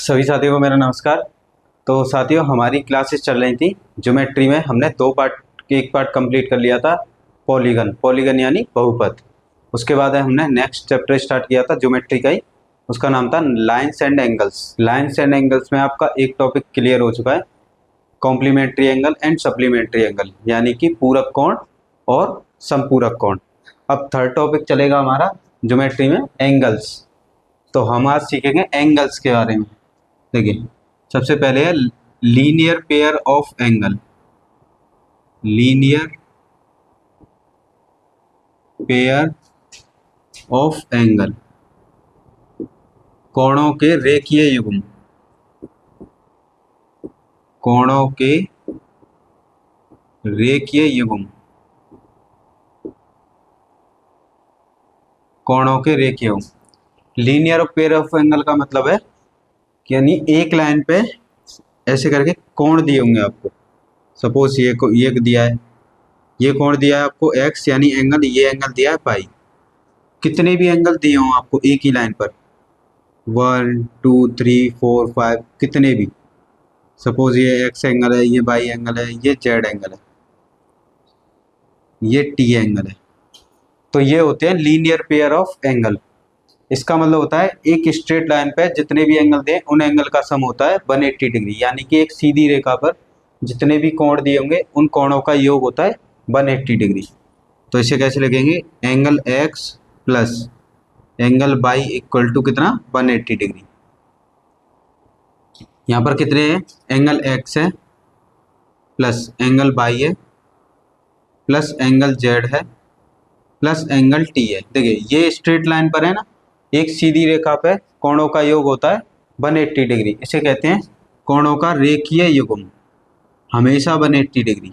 सभी साथियों को मेरा नमस्कार। तो साथियों, हमारी क्लासेस चल रही थी ज्योमेट्री में। हमने दो पार्ट एक पार्ट कंप्लीट कर लिया था, पॉलीगन यानी बहुपद। उसके बाद हमने नेक्स्ट चैप्टर स्टार्ट किया था ज्योमेट्री का ही, उसका नाम था lines and angles. Lines and angles में आपका एक टॉपिक क्लियर हो चुका है, complementary angle and supplementary angle, यानी कि पूरक कोण और समपूरक कोण। अब थर्ड टॉपिक चलेगा हमारा ज्योमेट्री में एंगल्स। तो हम आज सीखेंगे एंगल्स के बारे में। देखिए, सबसे पहले है linear pair of angle. Linear pair of angle, कोणों के रेखीय युग्म। कोणों के रेखीय युग्म, कोणों के रेखीय युग्म। लीनियर पेयर ऑफ एंगल का मतलब है कि यानी एक लाइन पे ऐसे करके कोण दिए होंगे आपको। सपोज ये दिया है, ये कोण दिया है आपको x, यानी एंगल, ये एंगल दिया है पाई। कितने भी एंगल दिए हों आपको एक ही लाइन पर, 1 2 3 4 5, कितने भी। सपोज ये x एंगल है, ये y एंगल है, ये z एंगल है, ये t एंगल है। तो ये होते हैं लीनियर पेयर ऑफ एंगल। इसका मतलब होता है एक स्ट्रेट लाइन पे जितने भी एंगल दें उन एंगल का सम होता है 180 डिग्री, यानी कि एक सीधी रेखा पर जितने भी कोण दिए होंगे उन कोणों का योग होता है 180 डिग्री। तो इसे कैसे लिखेंगे, angle x plus angle y equal to कितना, 180 डिग्री। यहाँ पर कितने हैं, एंगल x है प्लस एंगल y है प्लस एंगल z है प्लस एंगल t है। देखिए, ये स्ट्रेट लाइन पर है ना, एक सीधी रेखा पे कोणों का योग होता है 180 डिग्री। इसे कहते हैं कोणों का रेखीय युग्म, हमेशा 180 डिग्री।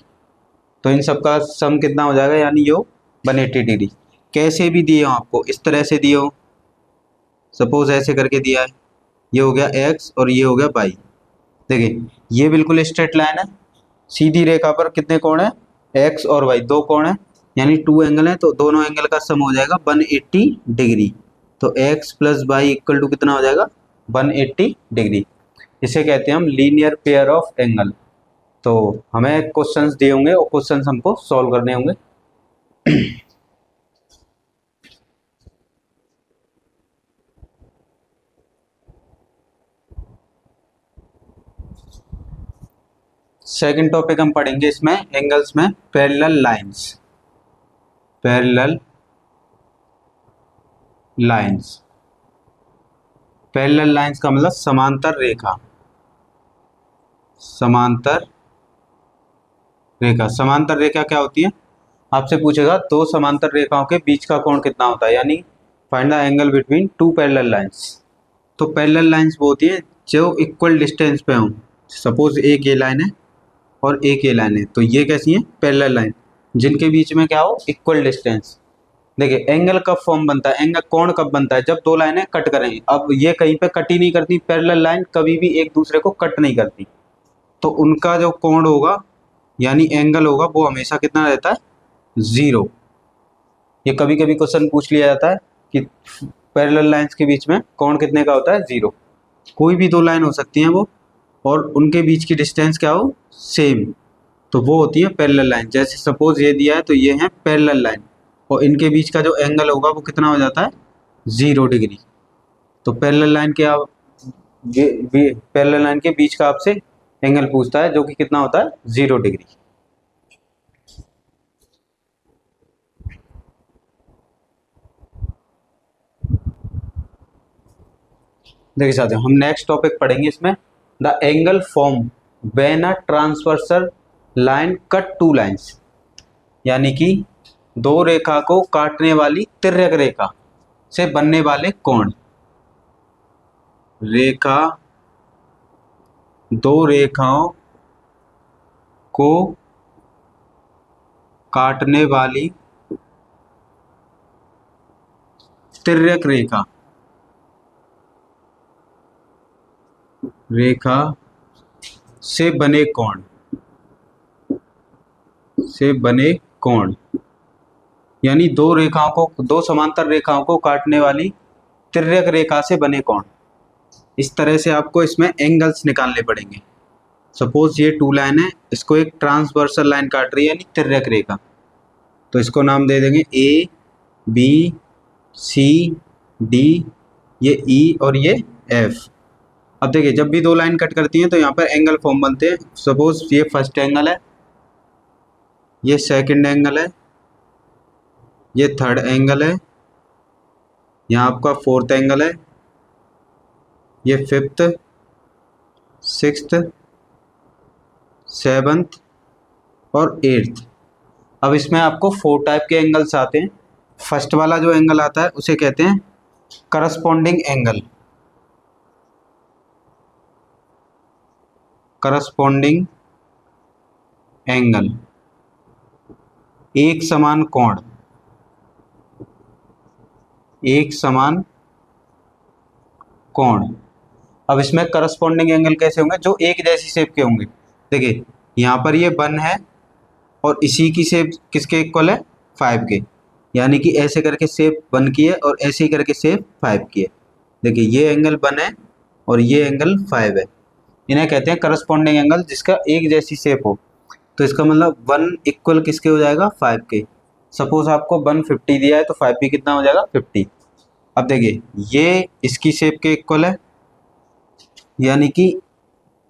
तो इन सब का सम कितना हो जाएगा, यानी योग 180 डिग्री। कैसे भी दिए हो आपको, इस तरह से दिए हो, सपोज ऐसे करके दिया है, ये हो गया x और ये हो गया y। देखिए, ये बिल्कुल स्ट्रेट लाइन है, सीधी रेखा पर कितने कोण है, x और y, दो कोण है, यानी 2 एंगल है। तो दोनों एंगल का सम हो जाएगा 180 डिग्री। तो x plus y equal to कितना हो जाएगा, 180 डिग्री। इसे कहते हैं हम लीनियर पेयर ऑफ एंगल। तो हमें क्वेश्चंस दिए होंगे और क्वेश्चंस हमको सॉल्व करने होंगे। सेकंड टॉपिक हम पढ़ेंगे इसमें एंगल्स में, parallel lines. Parallel lines, parallel lines का मतलब समांतर रेखा। समांतर रेखा, समांतर रेखा क्या होती है, आपसे पूछेगा दो समांतर रेखाओं के बीच का कोण कितना होता है, यानी find the angle between two parallel lines. तो पैरेलल लाइंस वो होती है जो इक्वल डिस्टेंस पे हों। सपोज एक ये लाइन है और एक ये लाइन है, तो ये कैसी है, पैरेलल लाइन, जिनके बीच में क्या हो, इक्वल डिस्टेंस। देखिए, एंगल कब फॉर्म बनता है, एंगल कोण कब बनता है, जब दो लाइनें कट करें। अब ये कहीं पे कट ही नहीं करती, पैरेलल लाइन कभी भी एक दूसरे को कट नहीं करती, तो उनका जो कोण होगा यानी एंगल होगा वो हमेशा कितना रहता है, 0। ये कभी कभी क्वेश्चन पूछ लिया जाता है कि पैरेलल लाइंस के बीच में कोण कितने का होता है, 0। कोई भी दो लाइन हो सकती हैं वो, और उनके बीच की डिस्टेंस क्या हो, सेम, तो वो होती है पैरेलल लाइन। जैसे सपोज ये दिया है तो ये है पैरेलल लाइन, और इनके बीच का जो एंगल होगा वो कितना हो जाता है, 0 डिग्री। तो पैरेलल लाइन के पैरेलल लाइन के बीच का आपसे एंगल पूछता है, जो कि कितना होता है, 0 डिग्री। देखिए साथियों, हम नेक्स्ट टॉपिक पढ़ेंगे इसमें, the angle form when a transversal line cut two lines, यानी कि दो रेखा को काटने वाली तिर्यक रेखा से बनने वाले कोण। रेखा, दो रेखाओं को काटने वाली तिर्यक रेखा, रेखा से बने कोण, से बने कोण, यानी दो रेखाओं को, दो समांतर रेखाओं को काटने वाली तिर्यक रेखा से बने कोण। इस तरह से आपको इसमें एंगल्स निकालने पड़ेंगे। सपोज ये टू लाइन है, इसको एक ट्रांसवर्सल लाइन काट रही है यानी तिर्यक रेखा, तो इसको नाम दे देंगे ए बी सी डी, ये ई और ये एफ। अब देखिए जब भी दो लाइन कट करती हैं तो यहाँ पर एंगल फॉर्म बनते हैं। सपोज ये फर्स्ट एंगल है, ये सेकंड एंगल है, ये थर्ड एंगल है, यहाँ आपका फोर्थ एंगल है, ये फिफ्थ, सिक्स्थ, सेवंथ और एट्थ। अब इसमें आपको 4 टाइप के एंगल्स आते हैं। फर्स्ट वाला जो एंगल आता है उसे कहते हैं करस्पॉन्डिंग एंगल। करस्पॉन्डिंग एंगल, एक समान कोण, एक समान कोण। अब इसमें करस्पॉन्डिंग एंगल कैसे होंगे, जो एक जैसी शेप के होंगे। देखिए यहाँ पर ये 1 है और इसी की शेप किसके इक्वल है, 5 के, यानी कि ऐसे करके शेप 1 की है और ऐसे ही करके शेप 5 की है। देखिए ये एंगल 1 है और ये एंगल 5 है, इन्हें कहते हैं करस्पॉन्डिंग एंगल, जिसका एक जैसी शेप हो। तो इसका मतलब 1 इक्वल किसके हो जाएगा, 5 के। सपोज आपको 150 दिया है तो 5 भी कितना हो जाएगा, 50। अब देखिए ये इसकी शेप के इक्वल है, यानी कि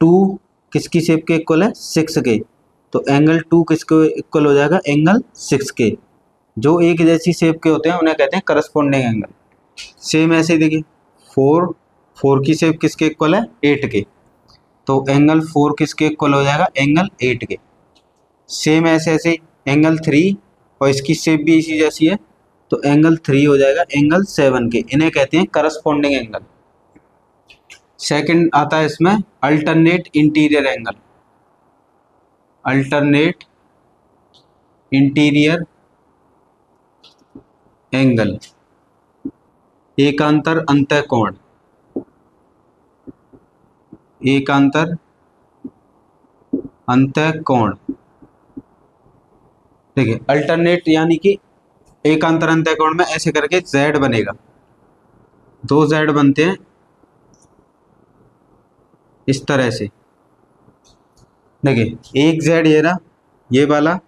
2 किसकी शेप के इक्वल है, 6 के, तो एंगल 2 किसके इक्वल हो जाएगा, एंगल 6 के। जो एक जैसी शेप के होते हैं उन्हें कहते हैं करस्पॉन्डिंग एंगल। सेम ऐसे ही देखिए 4 की शेप किसके इक्वल है, 8 के, तो एंगल 4 किसके इक्वल हो जाएगा, एंगल 8 के। सेम ऐसे ऐसे एंगल 3 और इसकी शेप भी इसी जैसी है, तो एंगल 3 हो जाएगा एंगल 7 के, इन्हें कहते हैं करस्पॉन्डिंग एंगल। सेकंड आता है इसमें alternate interior angle. Alternate interior angle, एकांतर अंतःकोण, एकांतर अंतःकोण। देखिए अल्टरनेट यानी कि एकांतर अंतःकोण में ऐसे करके जेड बनेगा, 2 जेड बनते हैं इस तरह से। देखिए एक जेड ये रहा, ये वाला,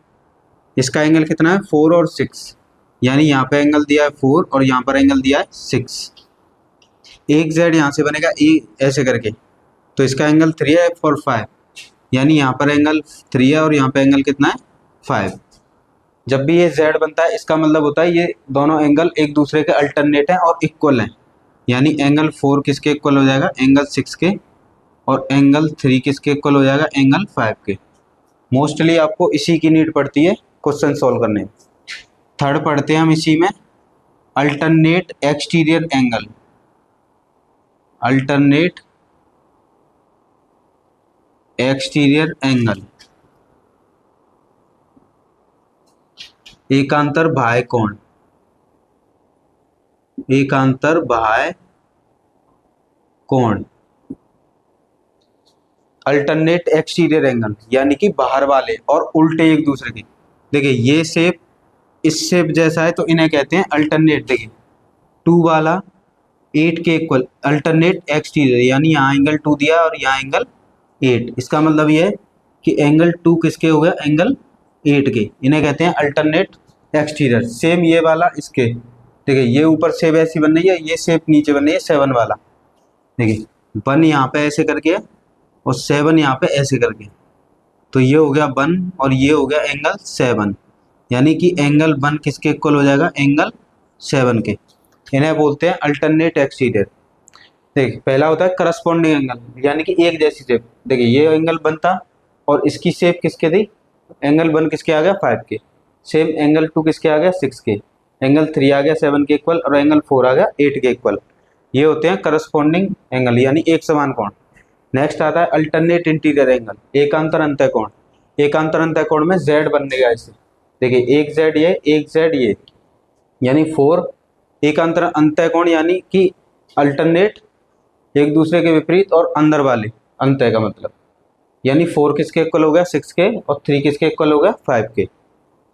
इसका एंगल कितना है, 4 और 6, यानी यहाँ पे एंगल दिया है 4 और यहाँ पर एंगल दिया है 6। एक जेड यहाँ से बनेगा ऐसे करके, तो इसका एंगल 3 है और 5, यानी यहाँ पर एंगल 3 है और यहाँ पे एंगल कितना है, 5। जब भी ये जेड बनता है इसका मतलब होता है ये दोनों एंगल एक दूसरे के अल्टरनेट हैं और इक्वल हैं, यानी एंगल 4 किसके इक्वल हो जाएगा, एंगल 6 के, और एंगल 3 किसके इक्वल हो जाएगा, एंगल 5 के। मोस्टली आपको इसी की नीड पड़ती है क्वेश्चन सॉल्व करने में। थर्ड पढ़ते हैं हम इसी में, alternate exterior angle. Alternate exterior angle, एकांतर बाह्य कोण, एकांतर बाह्य कोण। अल्टरनेट एक्सटीरियर एंगल यानी कि बाहर वाले और उल्टे एक दूसरे के। देखिए ये शेप इस शेप जैसा है तो इन्हें कहते हैं अल्टरनेट। देखिए 2 वाला 8 के इक्वल, अल्टरनेट एक्सटीरियर, यानी यहाँ एंगल 2 दिया और यहाँ एंगल 8, इसका मतलब ये है कि एंगल 2 किसके हो गया, एंगल 8 के, इन्हें कहते हैं अल्टरनेट एक्सटीरियर। सेम ये वाला इसके, देखिए ये ऊपर शेप ऐसी बन रही है, ये शेप नीचे बन रही है 7 वाला। देखिए 1 यहाँ पे ऐसे करके और 7 यहाँ पे ऐसे करके, तो ये हो गया 1 और ये हो गया एंगल 7, यानी कि एंगल 1 किसके इक्वल हो जाएगा, एंगल 7 के। इन्हें बोलते हैं अल्टरनेट एक्सटीरियर। देखिए पहला होता है करस्पॉन्डिंग एंगल, यानी कि एक जैसी शेप। देखिए ये एंगल 1 था और इसकी शेप किसके थी, एंगल 1 किसके आ गया, 5 के। सेम एंगल 2 किसके आ गया, 6 के। एंगल 3 आ गया 7 के इक्वल और एंगल 4 आ गया 8 के इक्वल। ये होते हैं करस्पॉन्डिंग एंगल, यानी एक समान कोण। नेक्स्ट आता है अल्टरनेट इंटीरियर एंगल, एकांतर अंतःकोण। एकांतर अंतःकोण में जेड बनने का ऐसे, देखिए एक जेड ये, एक जेड ये, यानी 4 एकांतर अंतःकोण, यानी कि अल्टरनेट एक दूसरे के विपरीत और अंदर वाले अंतः का मतलब, यानी 4 किसके इक्वल हो गया, 6 के, और 3 किसके इक्वल हो गया, 5 के।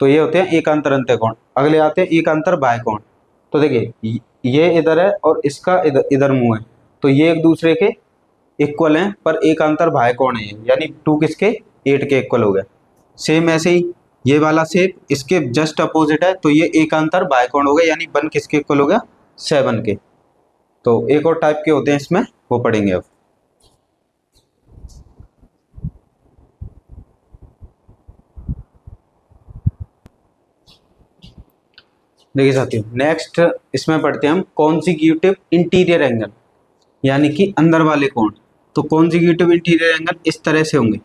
तो ये होते हैं एकांतर अंतःकोण। अगले आते हैं एकांतर बाह्य कोण। तो देखिए ये इधर है और इसका इधर इधर मुंह है, तो ये एक दूसरे के इक्वल हैं पर एक अंतर भाज्य कोण है, यानी 2 किसके 8 के इक्वल हो गया। सेम ऐसे ही ये वाला शेप इसके जस्ट अपोजिट है, तो ये एक अंतर भाज्य कोण हो गया, यानी 1 किसके इक्वल हो गया 7 के। तो एक और टाइप के होते हैं इसमें, वो पढ़ेंगे अब। देखिए साथियों, नेक्स्ट इसमें पढ़ते हैं हम कॉन्जिक्यूटिव इंटीरियर एंगल, यानी कि अंदर वाले कोण। तो कॉन्जिक्यूटिव इंटीरियर एंगल इस तरह से होंगे।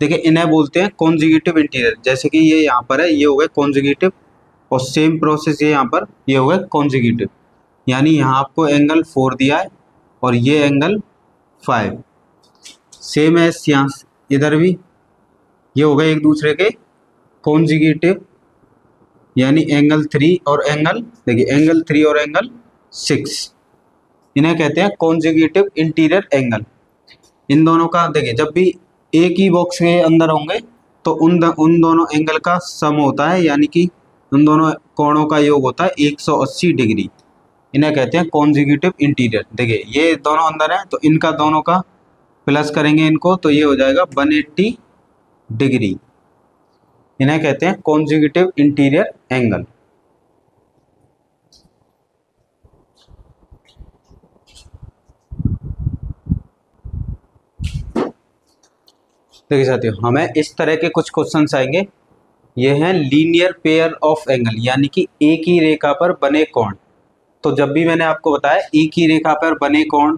देखिए इन्हें बोलते हैं कॉन्जिक्यूटिव इंटीरियर, जैसे कि ये यहाँ पर है, ये हो गया कॉन्जिक्यूटिव, और सेम प्रोसेस ये यहाँ पर ये हो गया कॉन्जिक्यूटिव, यानी यहाँ आपको एंगल 4 दिया है और ये एंगल 5। सेम है यहाँ इधर भी, ये हो गए एक दूसरे के कॉन्जिक्यूटिव, यानी एंगल 3 और एंगल, देखिए एंगल 3 और एंगल 6, इन्हें कहते हैं कॉन्जिक्यूटिव इंटीरियर एंगल। इन दोनों का देखिए जब भी एक ही बॉक्स के अंदर होंगे तो उन दोनों एंगल का सम होता है, यानी कि उन दोनों कोणों का योग होता है 180 डिग्री। इन्हें कहते हैं कॉन्जिक्यूटिव इंटीरियर। देखिए ये दोनों अंदर हैं तो इनका दोनों का प्लस करेंगे इनको, तो ये हो जाएगा 180 डिग्री। इन्हें कहते हैं कॉन्जिक्यूटिव इंटीरियर एंगल। देखिए साथियों, हमें इस तरह के कुछ क्वेश्चंस आएंगे। ये हैं लीनियर पेयर ऑफ एंगल, यानी कि एक ही रेखा पर बने कोण। तो जब भी मैंने आपको बताया एक ही रेखा पर बने कोण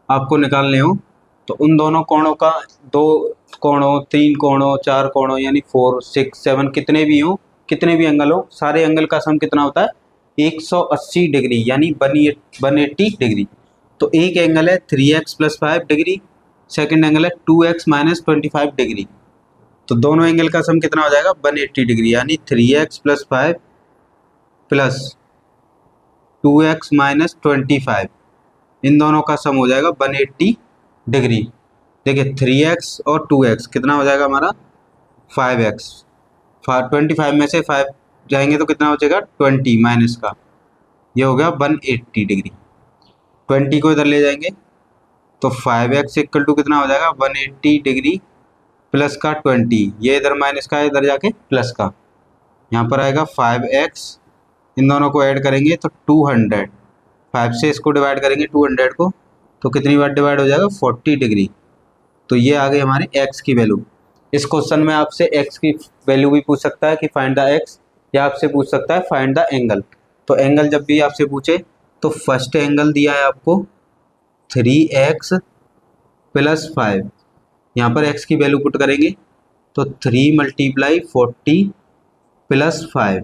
आपको निकालने हो, तो उन दोनों कोणों का 2 कोणों 3 कोणों 4 कोणों यानी 4 6 7 कितने भी हो, कितने भी एंगल हो, सारे एंगल का सम कितना होता है 180 डिग्री, यानी 180 डिग्री। तो एक एंगल है 3x + 5 डिग्री, सेकेंड एंगल है 2x - 25 डिग्री। तो दोनों एंगल का सम कितना हो जाएगा 180 डिग्री, यानी 3x + 5 + 2x - 25, इन दोनों का सम हो जाएगा 180 डिग्री। देखिए 3x और 2x कितना हो जाएगा हमारा 5x, 25 में से 5 जाएंगे तो कितना हो जाएगा 20 माइनस का, ये हो गया 180 डिग्री। 20 को इधर ले जाएंगे तो 5x = कितना हो जाएगा 180 डिग्री प्लस का 20, ये इधर माइनस का इधर जाके प्लस का, यहाँ पर आएगा 5x, इन दोनों को ऐड करेंगे तो 200, 5 से इसको डिवाइड करेंगे 200 को, तो कितनी बार डिवाइड हो जाएगा 40 डिग्री। तो ये आ गई हमारी x की वैल्यू। इस क्वेश्चन में आपसे x की वैल्यू भी पूछ सकता है कि फाइंड द x, या आपसे पूछ सकता है फाइंड द एंगल। तो एंगल जब भी आपसे पूछे तो फर्स्ट एंगल दिया है आपको 3x + 5, यहाँ पर x की वैल्यू पुट करेंगे तो 3 × 40 + 5,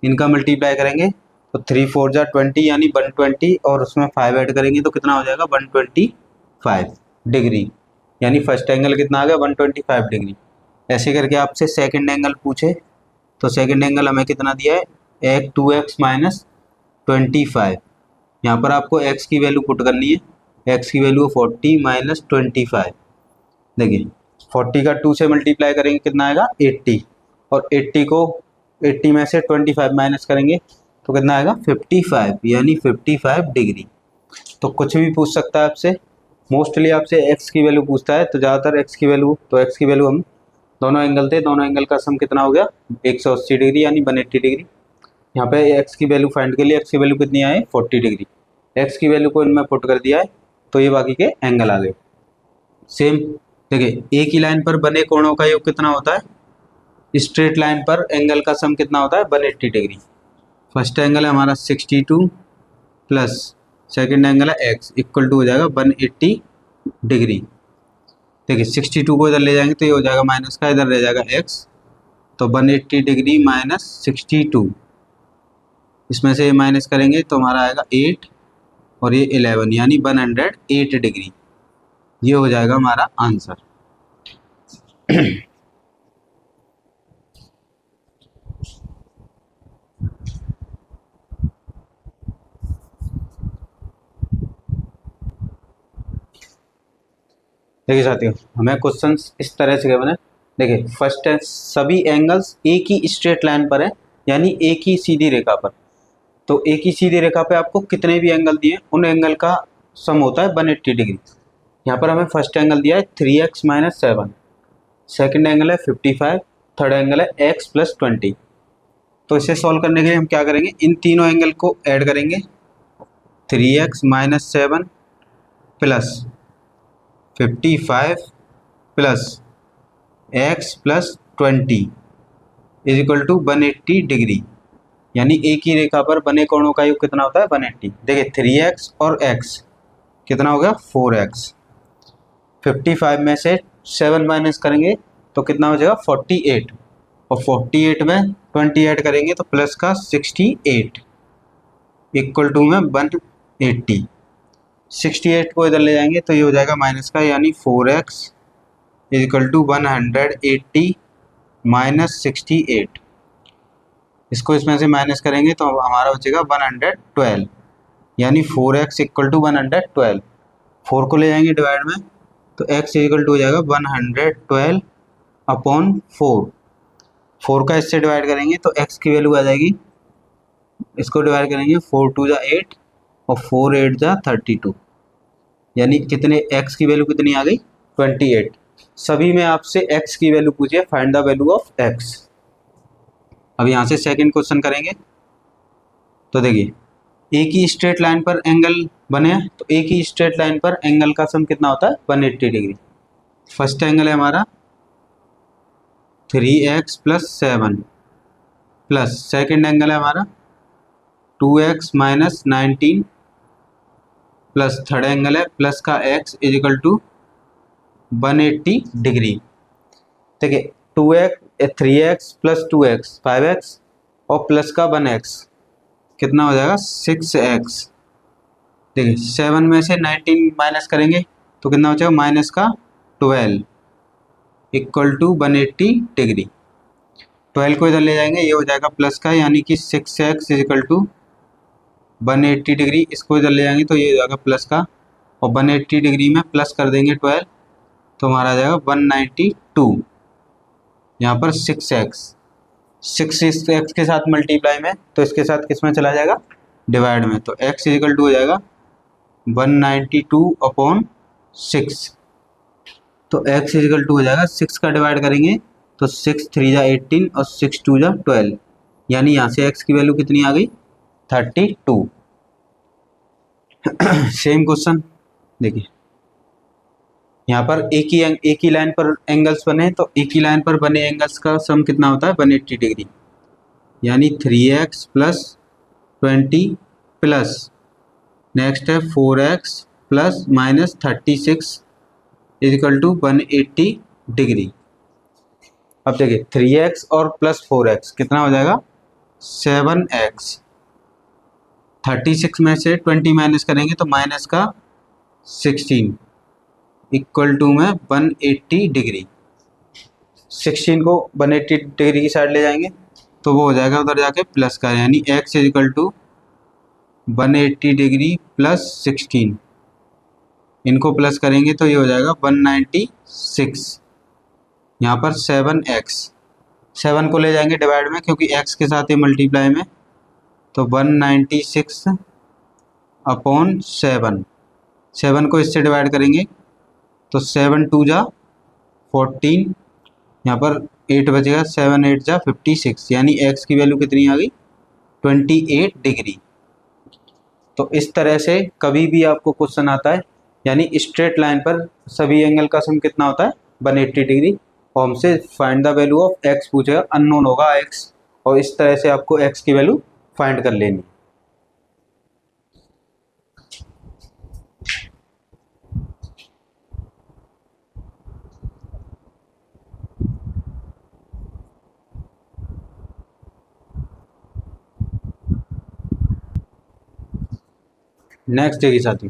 इनका मल्टीप्लाई करेंगे तो 3 × 4 = 20, यानी 120, और उसमें 5 ऐड करेंगे तो कितना हो जाएगा 125 डिग्री, यानी फर्स्ट एंगल कितना आ गया 125 डिग्री। ऐसे करके आपसे सेकंड एंगल पूछे तो सेकंड एंगल हमें कितना दिया है 2x - 25, यहाँ पर आपको x की वैल्यू पुट करनी है, x की वैल्यू 40 - 25। देखिए 40 का 2 से मल्टीप्लाई करेंगे कितना आएगा 80, और 80 में से 25 माइनस करेंगे तो कितना आएगा 55, यानी 55 डिग्री। तो कुछ भी पूछ सकता है आपसे, मोस्टली आपसे x की वैल्यू पूछता है, तो ज़्यादातर x की वैल्यू, तो x की वैल्यू हम दोनों एंगल थे, दोनों एंगल का सम कितना हो गया 180 डिग्री, यानी 180 डिग्री। यहाँ पे x की वैल्यू फाइंड के लिए x की वैल्यू कितनी आए 40 डिग्री, x की वैल्यू को इनमें पुट कर दिया है तो ये बाकी के एंगल आ गए। सेम देखिए एक ही लाइन पर बने कोणों का योग कितना होता है, स्ट्रेट लाइन पर एंगल का सम कितना होता है 180 डिग्री। फर्स्ट एंगल है हमारा 62 प्लस सेकेंड एंगल है x = हो जाएगा 180 डिग्री। देखिए 62 को इधर ले जाएंगे तो ये हो जाएगा माइनस का, इधर रह जाएगा x, तो 180 डिग्री - 62, इसमें से ये माइनस करेंगे तो हमारा आएगा 8 और ये 11, यानी 108 डिग्री। ये हो जाएगा हमारा आंसर। देखिए साथियों, हमें क्वेश्चंस इस तरह से बने। देखिए फर्स्ट है सभी एंगल्स एक ही स्ट्रेट लाइन पर है, यानी एक ही सीधी रेखा पर। तो एक ही सीधी रेखा पे आपको कितने भी एंगल दिए उन एंगल का सम होता है 180 डिग्री। यहाँ पर हमें फर्स्ट एंगल दिया है 3x माइनस 7, सेकेंड एंगल है 55, थर्ड एंगल है x प्लस 20। तो इसे सॉल्व करने के लिए हम क्या करेंगे, इन तीनों एंगल को ऐड करेंगे। 3x minus 7 plus 55 plus x plus 20 is equal to 180 degree. यानी एक ही रेखा पर बने कोणों का योग कितना होता है 180। देखिए 3x और x कितना हो गया 4x। 55 में से 7 माइनस करेंगे तो कितना हो जाएगा 48, और 48 में 20 ऐड करेंगे तो प्लस का 68 इक्वल टू में 180। 68 को इधर ले जाएंगे तो ये हो जाएगा माइनस का, यानी 4x is equal to 180 minus 68। इसको इसमें से माइनस करेंगे तो हमारा बचेगा 112, यानी 4x इक्वल टू 112। 4 को ले जाएंगे डिवाइड में तो x इक्वल टू हो जाएगा 112 अपॉन 4। 4 का इससे डिवाइड करेंगे तो x की वैल्यू आ जाएगी, इसको डिवाइड करेंगे 4 टू जा 8 और 4 8 जा 32, यानी कितने x की वैल्यू कितनी आ गई 28। सभी में आपसे x की वैल्यू पूछिए, find the value of x। अब यहाँ से सेकंड क्वेश्चन करेंगे। तो देखिए एक ही स्ट्रेट लाइन पर एंगल बने हैं, तो एक ही स्ट्रेट लाइन पर एंगल का सम कितना होता है 180 डिग्री। फर्स्ट एंगल है हमारा 3x plus 7 plus second angle है हमारा 2x minus 19 plus third angle है प्लस का x is equal to 180 degree. देखिए 3x प्लस 2x 5x और प्लस का 1x कितना हो जाएगा 6x। देखिए 7 में से 19 माइनस करेंगे तो कितना हो जाएगा माइनस का 12 इक्वल टू 180 डिग्री। 12 को इधर ले जाएंगे ये हो जाएगा प्लस का, यानी कि 6x is equal to 180 degree. इसको इधर ले जाएंगे तो ये हो जाएगा प्लस का, और 180 डिग्री में प्लस कर देंगे 12 तो हमारा आ जाएगा 192। यहाँ पर 6x, 6 इस x के साथ मल्टीप्लाई में तो इसके साथ किस में चला जाएगा डिवाइड में, तो x इजिकल टू हो जाएगा 192 अपॉन 6। तो x इजिकल टू हो जाएगा 6 का डिवाइड करेंगे तो 6 3 जा 18 और 6 2 जा 12, यानी यहाँ से x की वैल्यू कितनी आ गई 32। सेम क्वेश्चन देखिए, यहाँ पर एक ही लाइन पर एंगल्स बने, तो एक ही लाइन पर बने एंगल्स का सम कितना होता है 180 डिग्री, यानी 3x प्लस 20 प्लस नेक्स्ट है 4x plus minus 36 is equal to 180 degree. अब देखिए 3x और प्लस 4x कितना हो जाएगा 7x। 36 में से 20 माइनस करेंगे तो माइनस का 16 इक्वल टू में 180 डिग्री। 16 को 180 डिग्री की साइड ले जाएंगे तो वो हो जाएगा उधर जाके प्लस का, यानी x equal to 180 degree plus 16। इनको प्लस करेंगे तो ये हो जाएगा 196। यहाँ पर 7x, 7 को ले जाएंगे डिवाइड में क्योंकि x के साथ ये मल्टीप्लाई में, तो 196 अपॉन 7। 7 को इससे डिवाइड करेंगे तो 7 2 जा 14, यहाँ पर 8 बचेगा, 7 8 जा 56, यानी x की वैल्यू कितनी आ गई 28 डिग्री। तो इस तरह से कभी भी आपको क्वेश्चन आता है, यानी स्ट्रेट लाइन पर सभी एंगल का सम कितना होता है 180 डिग्री, और हमसे find the value of x पूछेगा, अननोन होगा x, और इस तरह से आपको x की वैल्यू फाइंड कर लेनी। नेक्स्ट देखिए साथी,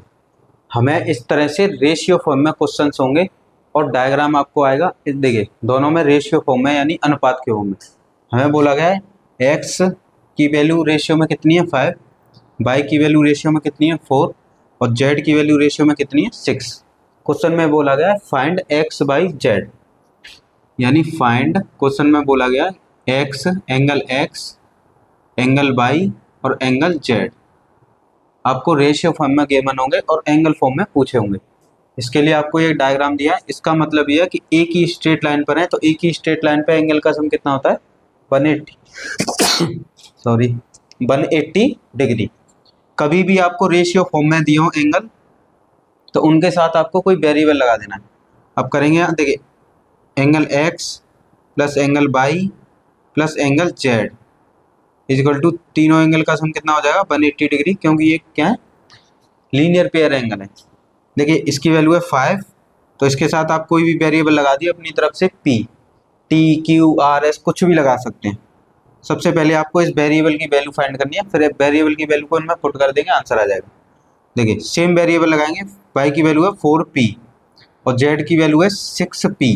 हमें इस तरह से रेशियो फॉर्म में क्वेश्चंस होंगे और डायग्राम आपको आएगा। देखिए दोनों में रेशियो फॉर्म में यानी अनुपात के फॉर्म में हमें बोला गया है x की वैल्यू रेशियो में कितनी है 5, y की वैल्यू रेशियो में कितनी है 4 और z की वैल्यू रेशियो में कितनी है 6। क्वेश्चन में बोला गया है फाइंड x बाई z, यानी फाइंड क्वेश्चन में बोला गया x, angle x, angle y और एंगल z। आपको रेशियो फॉर्म में गिवन होंगे और एंगल फॉर्म में पूछे होंगे। इसके लिए आपको ये डायग्राम दिया है। इसका मतलब ये है कि एक ही स्ट्रेट लाइन पर है, तो एक ही स्ट्रेट लाइन पे एंगल का सम कितना होता है, 180 सॉरी 180 डिग्री। कभी भी आपको रेशियो फॉर्म में दिए हो एंगल, तो उनके साथ आपको कोई वेरिएबल लगा देना है। अब करेंगे, देखिए angle x plus angle y plus angle z is equal to तीनों एंगल का सम कितना हो जाएगा, 180 डिग्री, क्योंकि ये क्या है, लीनियर पेयर एंगल है। देखिए इसकी वैल्यू है 5, तो इसके साथ आप कोई भी वेरिएबल लगा दिए अपनी तरफ से, p, t, q, r, s कुछ भी लगा सकते हैं। सबसे पहले आपको इस वेरिएबल की वैल्यू फाइंड करनी है, फिर वेरिएबल की वैल्यू को इनमें पुट कर देंगे, आंसर आ जाएगा। देखिए सेम वेरिएबल लगाएंगे, y की वैल्यू है 4p और z की वैल्यू है 6p,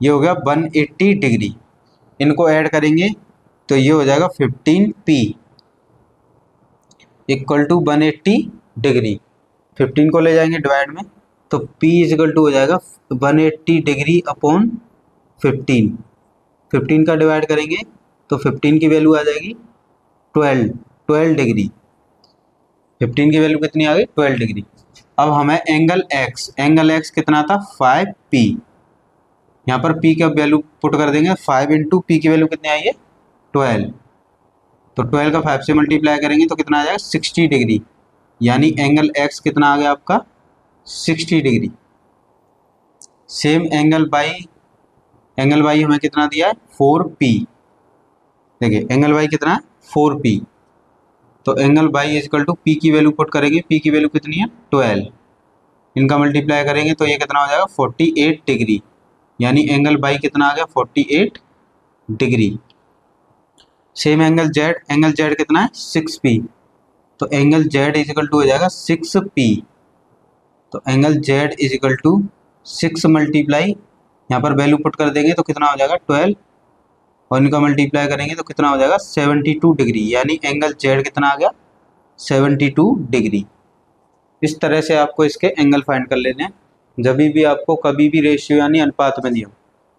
ये हो गया 180 डिग्री। इनको ऐड करेंगे तो ये हो जाएगा 15p इक्वल टू 180 डिग्री। 15 को ले जाएंगे डिवाइड में, तो p इजिकल टू हो जाएगा 180 डिग्री अपॉन 15। 15 का डिवाइड करेंगे तो 15 की वैल्यू आ जाएगी 12 डिग्री। 15 की वैल्यू कितनी आ गई, 12 डिग्री। अब हमें एंगल x कितना था, 5p। यहाँ पर p का वैल्यू पुट कर देंगे, 5 इंटू p की वैल्यू कितनी आई है, 12। तो 12 का 5 से मल्टीप्लाई करेंगे तो कितना आ जाएगा, 60 डिग्री। यानी एंगल x कितना आ गया आपका, 60 डिग्री। सेम एंगल y हमें कितना दिया है, 4p। देखिए एंगल y कितना है, 4p। तो angle y is equal to p की वैल्यू पुट करेंगे, p की वैल्यू कितनी है, 12। इनका मल्टीप्लाई करेंगे तो ये कितना हो जाएगा, 48 डिग्री। यानी एंगल y कितना आ गया, 48 डिग्री। सेम एंगल z कितना है, 6p। तो एंगल z इजिकल टू हो जाएगा 6p। तो angle z is equal to 6 multiply, यहाँ पर वैल्यू पुट कर देंगे तो कितना हो जाएगा, 12, और इनका मल्टीप्लाई करेंगे तो कितना हो जाएगा, 72 डिग्री। यानी एंगल z कितना आ गया, 72 डिग्री। इस तरह से आपको इसके एंगल फाइंड कर लेने हैं। जब भी आपको कभी भी रेशियो यानी अनुपात में दिया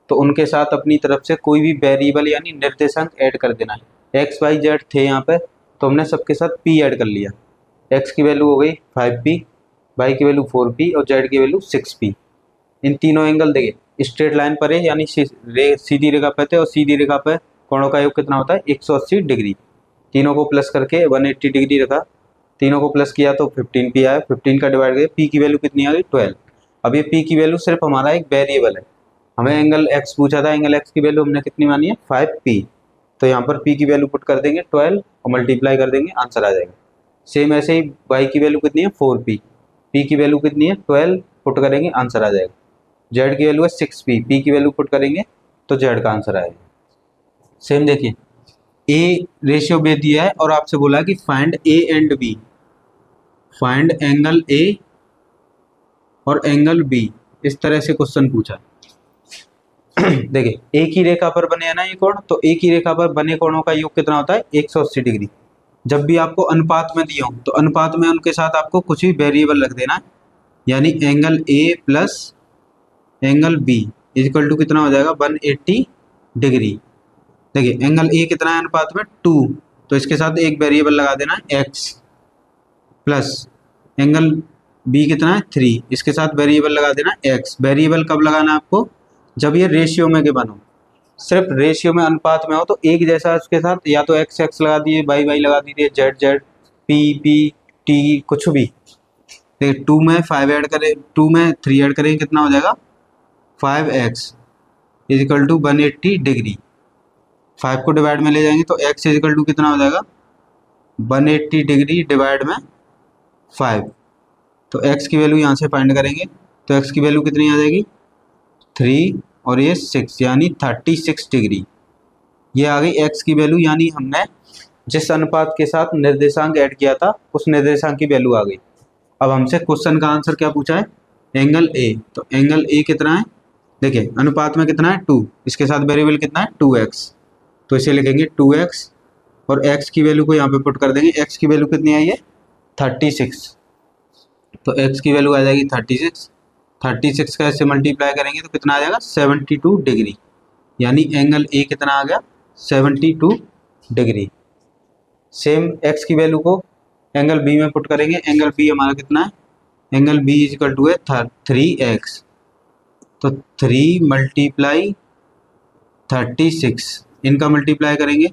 तो उनके साथ अपनी तरफ से कोई भी वेरिएबल यानी निर्देशांक ऐड कर देना है। x y z थे यहाँ पे, तो हमने सबके साथ p ऐड कर लिया। x की वैल्यू हो गई 5p, y की वैल्यू 4p और z की वैल्यू 6p। इन तीनों एंगल देखिए स्ट्रेट लाइन पर है, यानी सीधी रेखा पे थे, और सीधी रेखा पे कोणों का योग कितना होता है, 180 डिग्री। तीनों को प्लस करके 180 डिग्री रखा, तीनों को प्लस किया तो 15p आया। 15 का डिवाइड किया, p की वैल्यू कितनी आ गई, 12। अब ये p की वैल्यू सिर्फ हमारा एक वेरिएबल है, हमें एंगल x पूछा था, एंगल x की वैल्यू हमने कितनी मानी है, 5p। तो यहाँ पर p की वैल्यू पुट कर देंगे 12 और मल्टीप्लाई कर देंगे, आंसर आ जाएगा। सेम ऐसे ही y की वैल्यू कितनी है, 4p, p की वैल्यू कितनी है, 12, पुट करेंगे आंसर आ जाएगा। z की वैल्यू है 6p, p की वैल्यू पुट करेंगे तो z का आंसर आएगा। सेम देखिए a रेशियो बे दिया है और आपसे बोला है कि find a and b, find angle a और एंगल b, इस तरह से क्वेश्चन पूछा। देखिए एक ही रेखा पर बने है ना ये कोण, तो एक ही रेखा पर बने कोणों का योग कितना होता है, 180 डिग्री। जब भी आपको अनुपात में दिया हो तो अनुपात में उनके साथ आपको कुछ भी वेरिएबल रख देना है। यानी angle a plus angle b is equal to कितना हो जाएगा, 180 डिग्री। देखिए एंगल a कितना है अनुपात में, 2, तो इसके साथ एक वेरिएबल लगा देना है x, प्लस एंगल b कितना है, 3, इसके साथ वेरिएबल लगा देना x। वेरिएबल कब लगाना है आपको, जब ये रेशियो में के बनो। सिर्फ रेशियो में अनुपात में हो तो एक जैसा उसके साथ या तो x x लगा दिए, y y लगा दीजिए, z z, p p, t कुछ भी। देखिए 2 में 5 ऐड करें, 2 में 3 ऐड करें, कितना हो जाएगा, 5x इजिकल टू 180 डिग्री। 5 को डिवाइड में ले जाएंगे तो x इजिकल टू कितना हो जाएगा, 180 डिग्री डिवाइड में 5। तो x की वैल्यू यहाँ से फाइंड करेंगे तो x की वैल्यू कितनी आ जाएगी, 3 और ये 6, यानी 36 डिग्री। ये आ गई x की वैल्यू, यानी हमने जिस अनुपात के साथ निर्देशांक ऐड किया था उस निर्देशांक की वैल्यू आ गई। अब हमसे क्वेश्चन का आंसर क्या पूछा है, एंगल a। तो एंगल a कितना है, देखिए अनुपात में कितना है, 2, इसके साथ वेरिएबल कितना है, 2x। तो इसे लिखेंगे 2x और x की वैल्यू को यहाँ पे पुट कर देंगे। x की वैल्यू कितनी आई है, 36। तो x की वैल्यू आ जाएगी 36। 36 का ऐसे मल्टीप्लाई करेंगे तो कितना आ जाएगा, 72 डिग्री। यानी एंगल a कितना आ गया, 72 डिग्री। सेम x की वैल्यू को एंगल बी में पुट करेंगे। एंगल बी हमारा कितना है, angle B is equal to है 3x, तो 3 मल्टीप्लाई 36, इनका मल्टीप्लाई करेंगे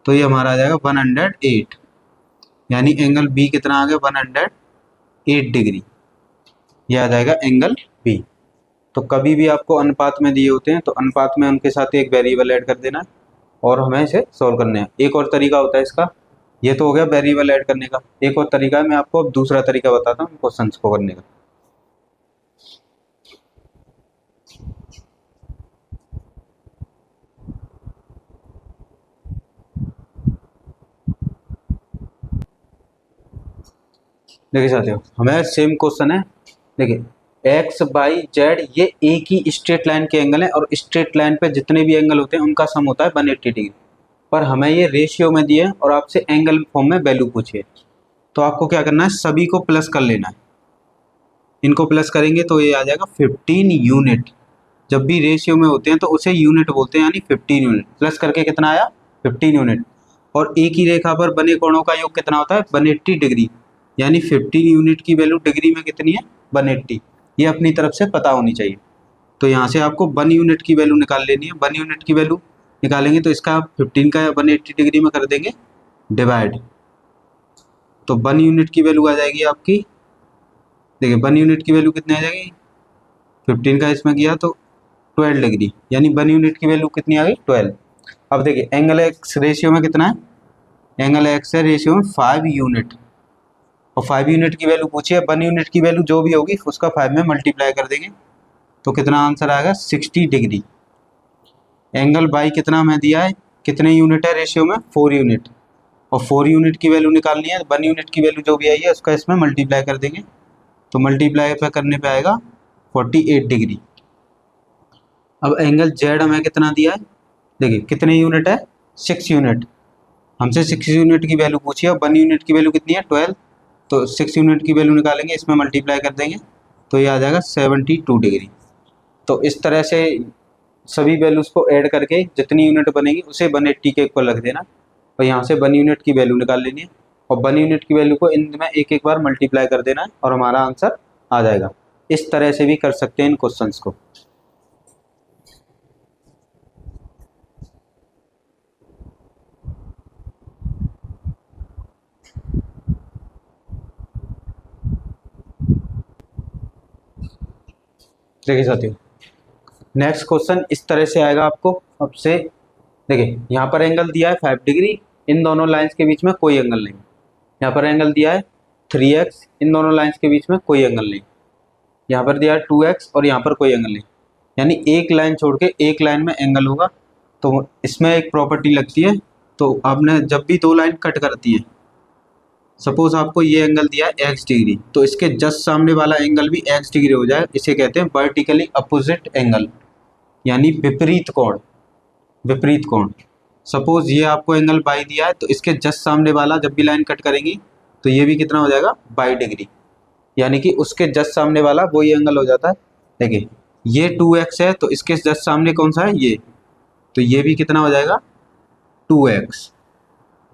तो ये हमारा आ जाएगा 108, यानी एंगल बी कितना आ गया 108 डिग्री, ये आ जाएगा एंगल बी। तो कभी भी आपको अनुपात में दिए होते हैं तो अनुपात में उनके साथ एक वेरिएबल ऐड कर देना है और हमें इसे सॉल्व करना है। एक और तरीका होता है इसका, ये तो हो गया वेरिएबल ऐड करने का, एक और तरीका है, मैं आपको अब दूसरा तरीका बताता हूँ क्वेश्चंस को करने का। देखिए साथियों, हमें सेम क्वेश्चन है। देखिए एक्स बाई जेड ये एक ही स्ट्रेट लाइन के एंगल है और स्ट्रेट लाइन पे जितने भी एंगल होते हैं उनका सम होता है 180 डिग्री, पर हमें ये रेशियो में दिए और आपसे एंगल फॉर्म में वैल्यू पूछिए, तो आपको क्या करना है, सभी को प्लस कर लेना है। इनको प्लस करेंगे तो ये आ जाएगा 15 यूनिट। जब भी रेशियो में होते हैं तो उसे यूनिट बोलते हैं, यानी 15 यूनिट। प्लस करके कितना आया, 15 यूनिट। और एक ही रेखा पर बने कोणों का योग कितना होता है, 180 डिग्री, यानी 15 यूनिट की वैल्यू डिग्री में कितनी है, 180। ये अपनी तरफ से पता होनी चाहिए। तो यहाँ से आपको 1 यूनिट की वैल्यू निकाल लेनी है। 1 यूनिट की वैल्यू निकालेंगे तो इसका 15 का 180 डिग्री में कर देंगे डिवाइड, तो 1 यूनिट की वैल्यू आ जाएगी आपकी। देखिए 1 यूनिट की वैल्यू कितनी आ जाएगी, 15 का इसमें किया तो 12 डिग्री, यानी 1 यूनिट की वैल्यू कितनी आ गई, 12। अब देखिए एंगल एक्स रेशियो में कितना है, एंगल एक्स है रेशियो में 5 यूनिट, और 5 यूनिट की वैल्यू पूछी है। 1 यूनिट की वैल्यू जो भी होगी उसका 5 में मल्टीप्लाई कर देंगे तो कितना आंसर आएगा, 60 डिग्री। एंगल बाई कितना हमें दिया है, कितने यूनिट है रेशियो में, 4 यूनिट, और 4 यूनिट की वैल्यू निकालनी है। 1 यूनिट की वैल्यू जो भी आई है उसका इसमें मल्टीप्लाई कर देंगे, तो मल्टीप्लाई पे करने पे आएगा 48 डिग्री। अब एंगल जेड हमें कितना दिया है, देखिए कितने यूनिट है, 6 यूनिट। हमसे 6 यूनिट की वैल्यू पूछी है, 1 यूनिट की वैल्यू कितनी है, 12, तो 6 यूनिट की वैल्यू निकालेंगे, इसमें मल्टीप्लाई कर देंगे तो ये आ जाएगा 72 डिग्री। तो इस तरह से सभी वैल्यूज़ को ऐड करके जितनी यूनिट बनेगी उसे 180 के इक्वल रख देना, और यहाँ से 1 यूनिट की वैल्यू निकाल लेनी है, और 1 यूनिट की वैल्यू को इन में एक एक बार मल्टीप्लाई कर देना है और हमारा आंसर आ जाएगा। इस तरह से भी कर सकते हैं इन क्वेश्चंस को। देखिए साथियों, नेक्स्ट क्वेश्चन इस तरह से आएगा आपको। अब से देखिए यहाँ पर एंगल दिया है 5 डिग्री, इन दोनों लाइंस के बीच में कोई एंगल नहीं। यहाँ पर एंगल दिया है 3x, इन दोनों लाइंस के बीच में कोई एंगल नहीं। यहाँ पर दिया है 2x और यहाँ पर कोई एंगल नहीं, यानी एक लाइन छोड़ के एक लाइन में एंगल होगा। तो इसमें एक प्रॉपर्टी लगती है, तो आपने जब भी दो लाइन कट करती है, सपोज आपको ये एंगल दिया है x डिग्री, तो इसके जस्ट सामने वाला एंगल भी x डिग्री हो जाए, इसे कहते हैं वर्टिकली अपोजिट एंगल, यानी विपरीत कोण। विपरीत कोण, सपोज ये आपको एंगल बाई दिया है, तो इसके जस्ट सामने वाला जब भी लाइन कट करेंगी तो ये भी कितना हो जाएगा, 22 डिग्री, यानी कि उसके जस्ट सामने वाला वही एंगल हो जाता है। देखिए ये 2x है, तो इसके जस्ट सामने कौन सा है, ये, तो ये भी कितना हो जाएगा, 2x।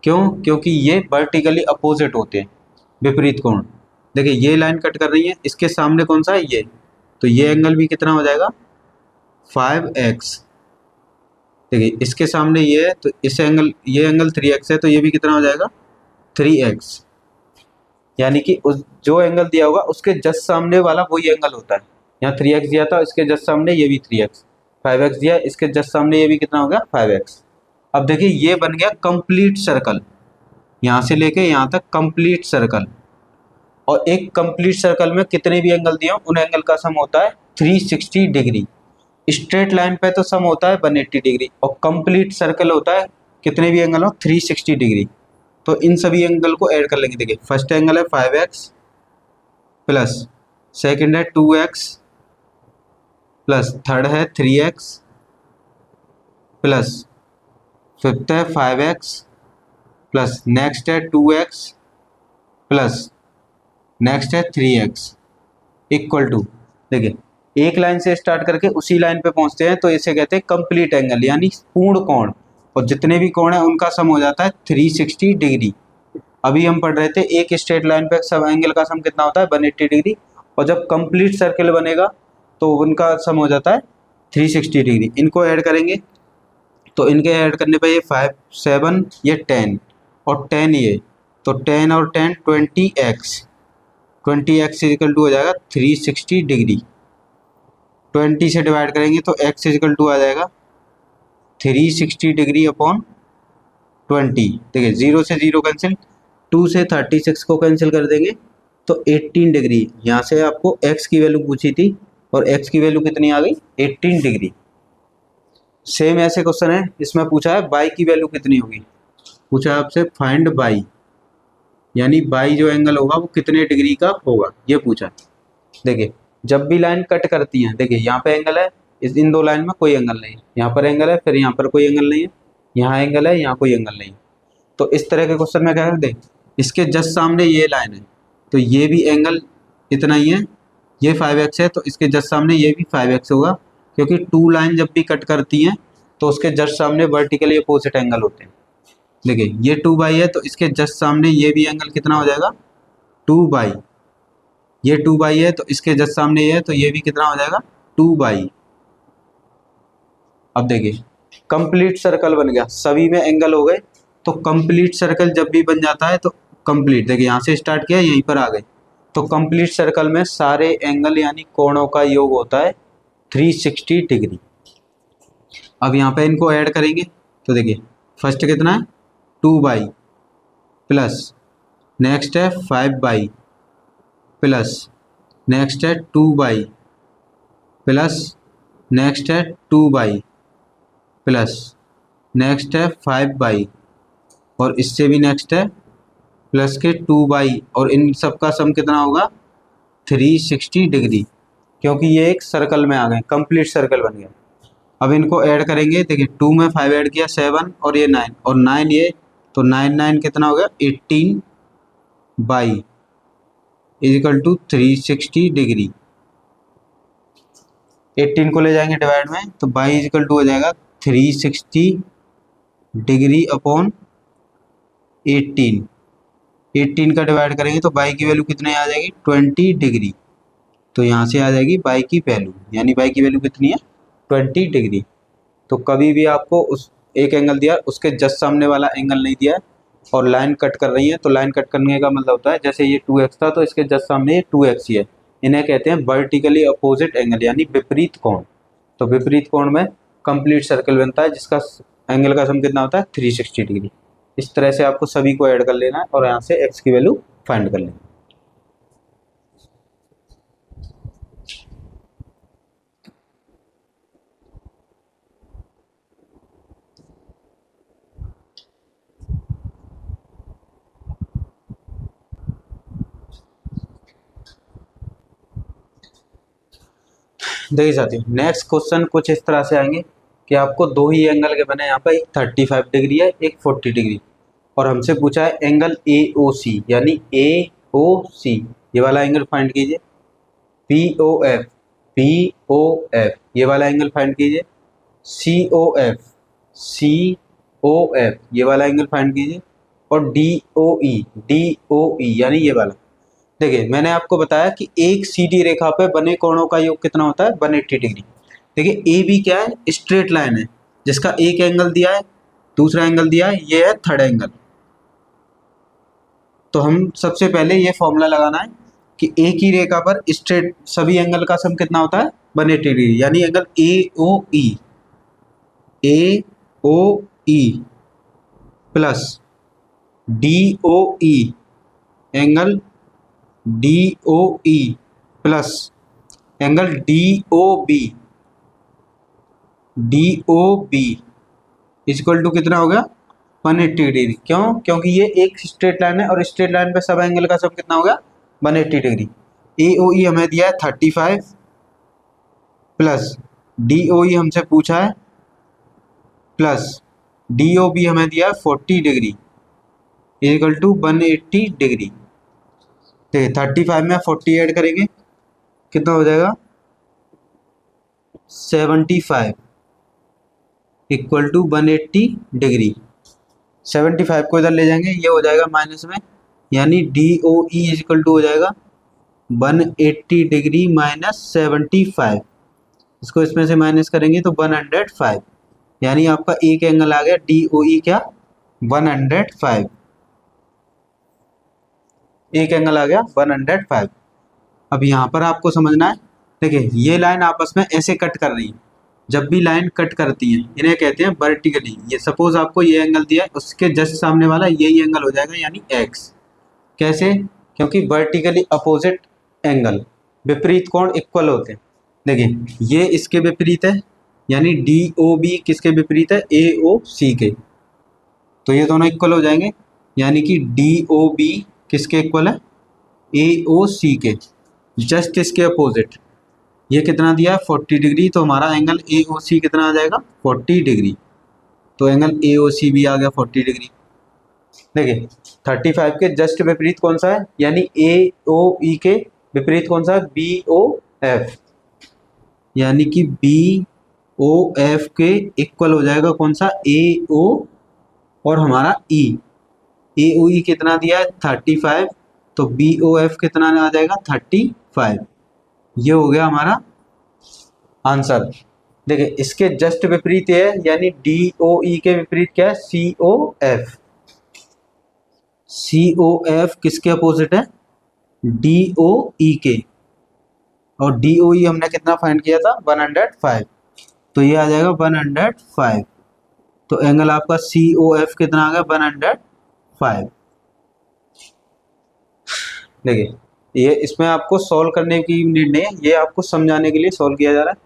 क्यों, क्योंकि ये वर्टिकली अपोजिट होते हैं, विपरीत कोण। देखिए ये लाइन कट कर रही है, इसके सामने कौन सा है, ये, तो ये एंगल भी कितना हो जाएगा, 5x। देखिए इसके सामने ये है, तो इस एंगल, ये एंगल 3x है, तो ये भी कितना हो जाएगा, 3x। यानी कि उस जो एंगल दिया होगा उसके जस्ट सामने वाला वही एंगल होता है। यहाँ 3x दिया था, इसके जस्ट सामने ये भी 3x, 5x दिया, इसके जस्ट सामने ये भी कितना हो गया, 5x। अब देखिए ये बन गया कंप्लीट सर्कल, यहाँ से लेके यहाँ तक कंप्लीट सर्कल। और एक कंप्लीट सर्कल में कितने भी एंगल दिए हो उन एंगल का सम होता है 360 डिग्री। स्ट्रेट लाइन पे तो सम होता है 180 डिग्री, और कंप्लीट सर्कल होता है कितने भी एंगल हो 360 डिग्री। तो इन सभी एंगल को ऐड कर लेंगे। देखिए फर्स्ट एंगल है 5x प्लस, सेकेंड है 2x प्लस, थर्ड है 3x प्लस, फिफ्थ है 5x प्लस, नेक्स्ट है 2x प्लस, नेक्स्ट है 3x इक्वल टू। देखिए एक लाइन से स्टार्ट करके उसी लाइन पे पहुंचते हैं तो इसे कहते हैं कंप्लीट एंगल, यानी पूर्ण कोण, और जितने भी कोण हैं उनका सम हो जाता है 360 डिग्री। अभी हम पढ़ रहे थे एक स्ट्रेट लाइन पे सब एंगल का सम कितना होता है 180 डिग्री, और जब कंप्लीट सर्कल बनेगा तो उनका सम हो जाता है 360 डिग्री। इनको ऐड करेंगे तो इनके ऐड करने पे ये 5 7 ये 10 और 10 ये, तो 10 और 10 20x, 20x इजिकल टू हो जाएगा 360 डिग्री। 20 से डिवाइड करेंगे तो x इजिकल टू आ जाएगा 360 डिग्री अपॉन 20। देखिए 0 से 0 कैंसिल, 2 से 36 को कैंसिल कर देंगे तो 18 डिग्री। यहाँ से आपको x की वैल्यू पूछी थी और x की वैल्यू कितनी आ गई 18 डिग्री। सेम ऐसे क्वेश्चन है, इसमें पूछा है बाई की वैल्यू कितनी होगी, पूछा है आपसे फाइंड बाई, यानी बाई जो एंगल होगा वो कितने डिग्री का होगा ये पूछा है। देखिए जब भी लाइन कट करती है, देखिए यहाँ पे एंगल है, इन दो लाइन में कोई एंगल नहीं है, यहाँ पर एंगल है, फिर यहाँ पर कोई एंगल नहीं है, यहाँ एंगल है, यहाँ कोई एंगल नहीं है। तो इस तरह के क्वेश्चन में क्या कर दे, इसके जस्ट सामने ये लाइन है तो ये भी एंगल इतना ही है, ये 5x है तो इसके जस्ट सामने ये भी 5x होगा, क्योंकि टू लाइन जब भी कट करती हैं तो उसके जस्ट सामने वर्टिकली अपोजिट एंगल होते हैं। देखिए ये 2 बाई है तो इसके जस्ट सामने ये भी एंगल कितना हो जाएगा 2 बाई, ये 2 बाई है तो इसके जस्ट सामने ये है तो ये भी कितना हो जाएगा 2 बाई। अब देखिए कंप्लीट सर्कल बन गया, सभी में एंगल हो गए, तो कंप्लीट सर्कल जब भी बन जाता है तो कंप्लीट, देखिए यहाँ से स्टार्ट किया यहीं पर आ गए, तो कंप्लीट सर्कल में सारे एंगल यानी कोणों का योग होता है 360 डिग्री। अब यहाँ पे इनको ऐड करेंगे तो देखिए फर्स्ट कितना है 2 बाई प्लस नेक्स्ट है 5 बाई प्लस नेक्स्ट है 2 बाई प्लस नेक्स्ट है 2 बाई प्लस नेक्स्ट है 5 बाई और इससे भी नेक्स्ट है प्लस के 2 बाई, और इन सब का सम कितना होगा 360 डिग्री, क्योंकि ये एक सर्कल में आ गए, कंप्लीट सर्कल बन गया। अब इनको ऐड करेंगे, देखिए 2 में 5 ऐड किया 7 और ये 9 और 9 ये, तो 9 9 कितना हो गया 18 बाई इजिकल टू 360 डिग्री। 18 को ले जाएंगे डिवाइड में तो बाई इजिकल टू हो जाएगा 360 डिग्री अपॉन 18। 18 का डिवाइड करेंगे तो बाई की वैल्यू कितने आ जाएगी 20 डिग्री, तो यहाँ से आ जाएगी बाई की वैल्यू, यानी बाई की वैल्यू कितनी है 20 डिग्री। तो कभी भी आपको उस एक एंगल दिया उसके जस्ट सामने वाला एंगल नहीं दिया है और लाइन कट कर रही है, तो लाइन कट करने का मतलब होता है जैसे ये 2x था तो इसके जस्ट सामने ये 2x ही है, इन्हें कहते हैं वर्टिकली अपोजिट एंगल यानी विपरीत कोण। तो विपरीत कोण में कंप्लीट सर्कल बनता है जिसका एंगल का सम कितना होता है 360 डिग्री। इस तरह से आपको सभी को ऐड कर लेना है और यहाँ से x की वैल्यू फाइंड कर लेना है। देखिए साथियों नेक्स्ट क्वेश्चन कुछ इस तरह से आएंगे कि आपको दो ही एंगल के बने, यहाँ पर एक 35 डिग्री है एक 40 डिग्री, और हमसे पूछा है एंगल AOC यानी AOC, ये वाला एंगल फाइंड कीजिए। POF ये वाला एंगल फाइंड कीजिए। COF ये वाला एंगल फाइंड कीजिए, और DOE यानी ये वाला। देखिए मैंने आपको बताया कि एक सीधी रेखा पे बने कोणों का योग कितना होता है 180 डिग्री। देखिए AB क्या है स्ट्रेट लाइन है जिसका एक एंगल दिया है दूसरा एंगल दिया है, ये है थर्ड एंगल। तो हम सबसे पहले ये फॉर्मूला लगाना है कि एक ही रेखा पर स्ट्रेट सभी एंगल का सम कितना होता है 180 डिग्री, यानी angle AOE plus DOE angle DOE plus angle DOB equal to कितना हो गया 180 डिग्री। क्यों? क्योंकि ये एक स्ट्रेट लाइन है और स्ट्रेट लाइन पे सब एंगल का सम कितना हो गया 180 डिग्री। AOE हमें दिया है 35 प्लस DOE हमसे पूछा है प्लस DOB हमें दिया है 40 डिग्री इक्वल टू 180 डिग्री। 35 में 40 ऐड करेंगे कितना हो जाएगा 75 इक्वल टू 180 डिग्री। 75 को इधर ले जाएंगे ये हो जाएगा माइनस में यानी DOE इज इक्वल टू हो जाएगा 180 डिग्री माइनस 75। इसको इसमें से माइनस करेंगे तो 105, यानी आपका एक एंगल आ गया DOE क्या 105, एक एंगल आ गया 105। अब यहाँ पर आपको समझना है, देखिए ये लाइन आपस में ऐसे कट कर रही है। जब भी लाइन कट करती है इन्हें कहते हैं वर्टिकली। ये सपोज आपको ये एंगल दिया है, उसके जस्ट सामने वाला यही एंगल हो जाएगा यानी एक्स। कैसे? क्योंकि वर्टिकली अपोजिट एंगल, विपरीत कोण इक्वल होते हैं। देखिए ये इसके विपरीत है, यानी DOB किसके विपरीत है AOC के, तो ये दोनों इक्वल हो जाएंगे, यानी कि DOB किसके इक्वल है AOC के, जस्ट इसके अपोजिट। ये कितना दिया है 40 डिग्री, तो हमारा एंगल AOC कितना आ जाएगा 40 डिग्री, तो एंगल AOC भी आ गया 40 डिग्री। देखिए 35 के जस्ट विपरीत कौन सा है, यानी AOE के विपरीत कौन सा है BOF, यानी कि BOF के इक्वल हो जाएगा कौन सा AO और हमारा E। AOE कितना दिया है 35, तो BOF कितना आ जाएगा 35। ये हो गया हमारा आंसर। देखिए इसके जस्ट विपरीत है, यानी DOE के विपरीत क्या है COF। COF किसके अपोजिट है DOE के, और DOE हमने कितना फाइंड किया था 105, तो ये आ जाएगा 105। तो एंगल आपका COF कितना आ गया 105। देखिए ये इसमें आपको सॉल्व करने की नीड नहीं है, ये आपको समझाने के लिए सॉल्व किया जा रहा है।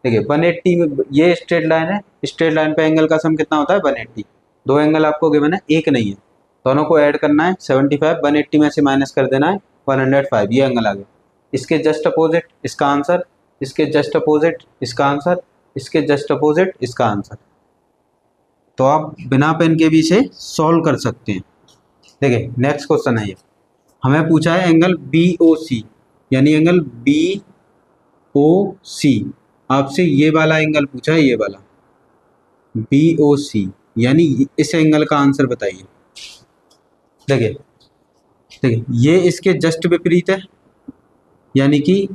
देखिए 180 में ये स्ट्रेट लाइन है, स्ट्रेट लाइन पे एंगल का सम कितना होता है 180। दो एंगल आपको गिवन है, एक नहीं है, दोनों को ऐड करना है 75, 180 में से माइनस कर देना है 105, ये एंगल आ गया। इसके जस्ट अपोजिट इसका आंसर, इसके जस्ट अपोजिट इसका आंसर, इसके जस्ट अपोजिट इसका आंसर। तो आप बिना पेन के भी इसे सॉल्व कर सकते हैं। देखिए नेक्स्ट क्वेश्चन है, ये हमें पूछा है एंगल BOC, यानी एंगल BOC आपसे ये वाला एंगल पूछा है, ये वाला BOC, यानी इस एंगल का आंसर बताइए। देखिए देखिए ये इसके जस्ट विपरीत है, यानी कि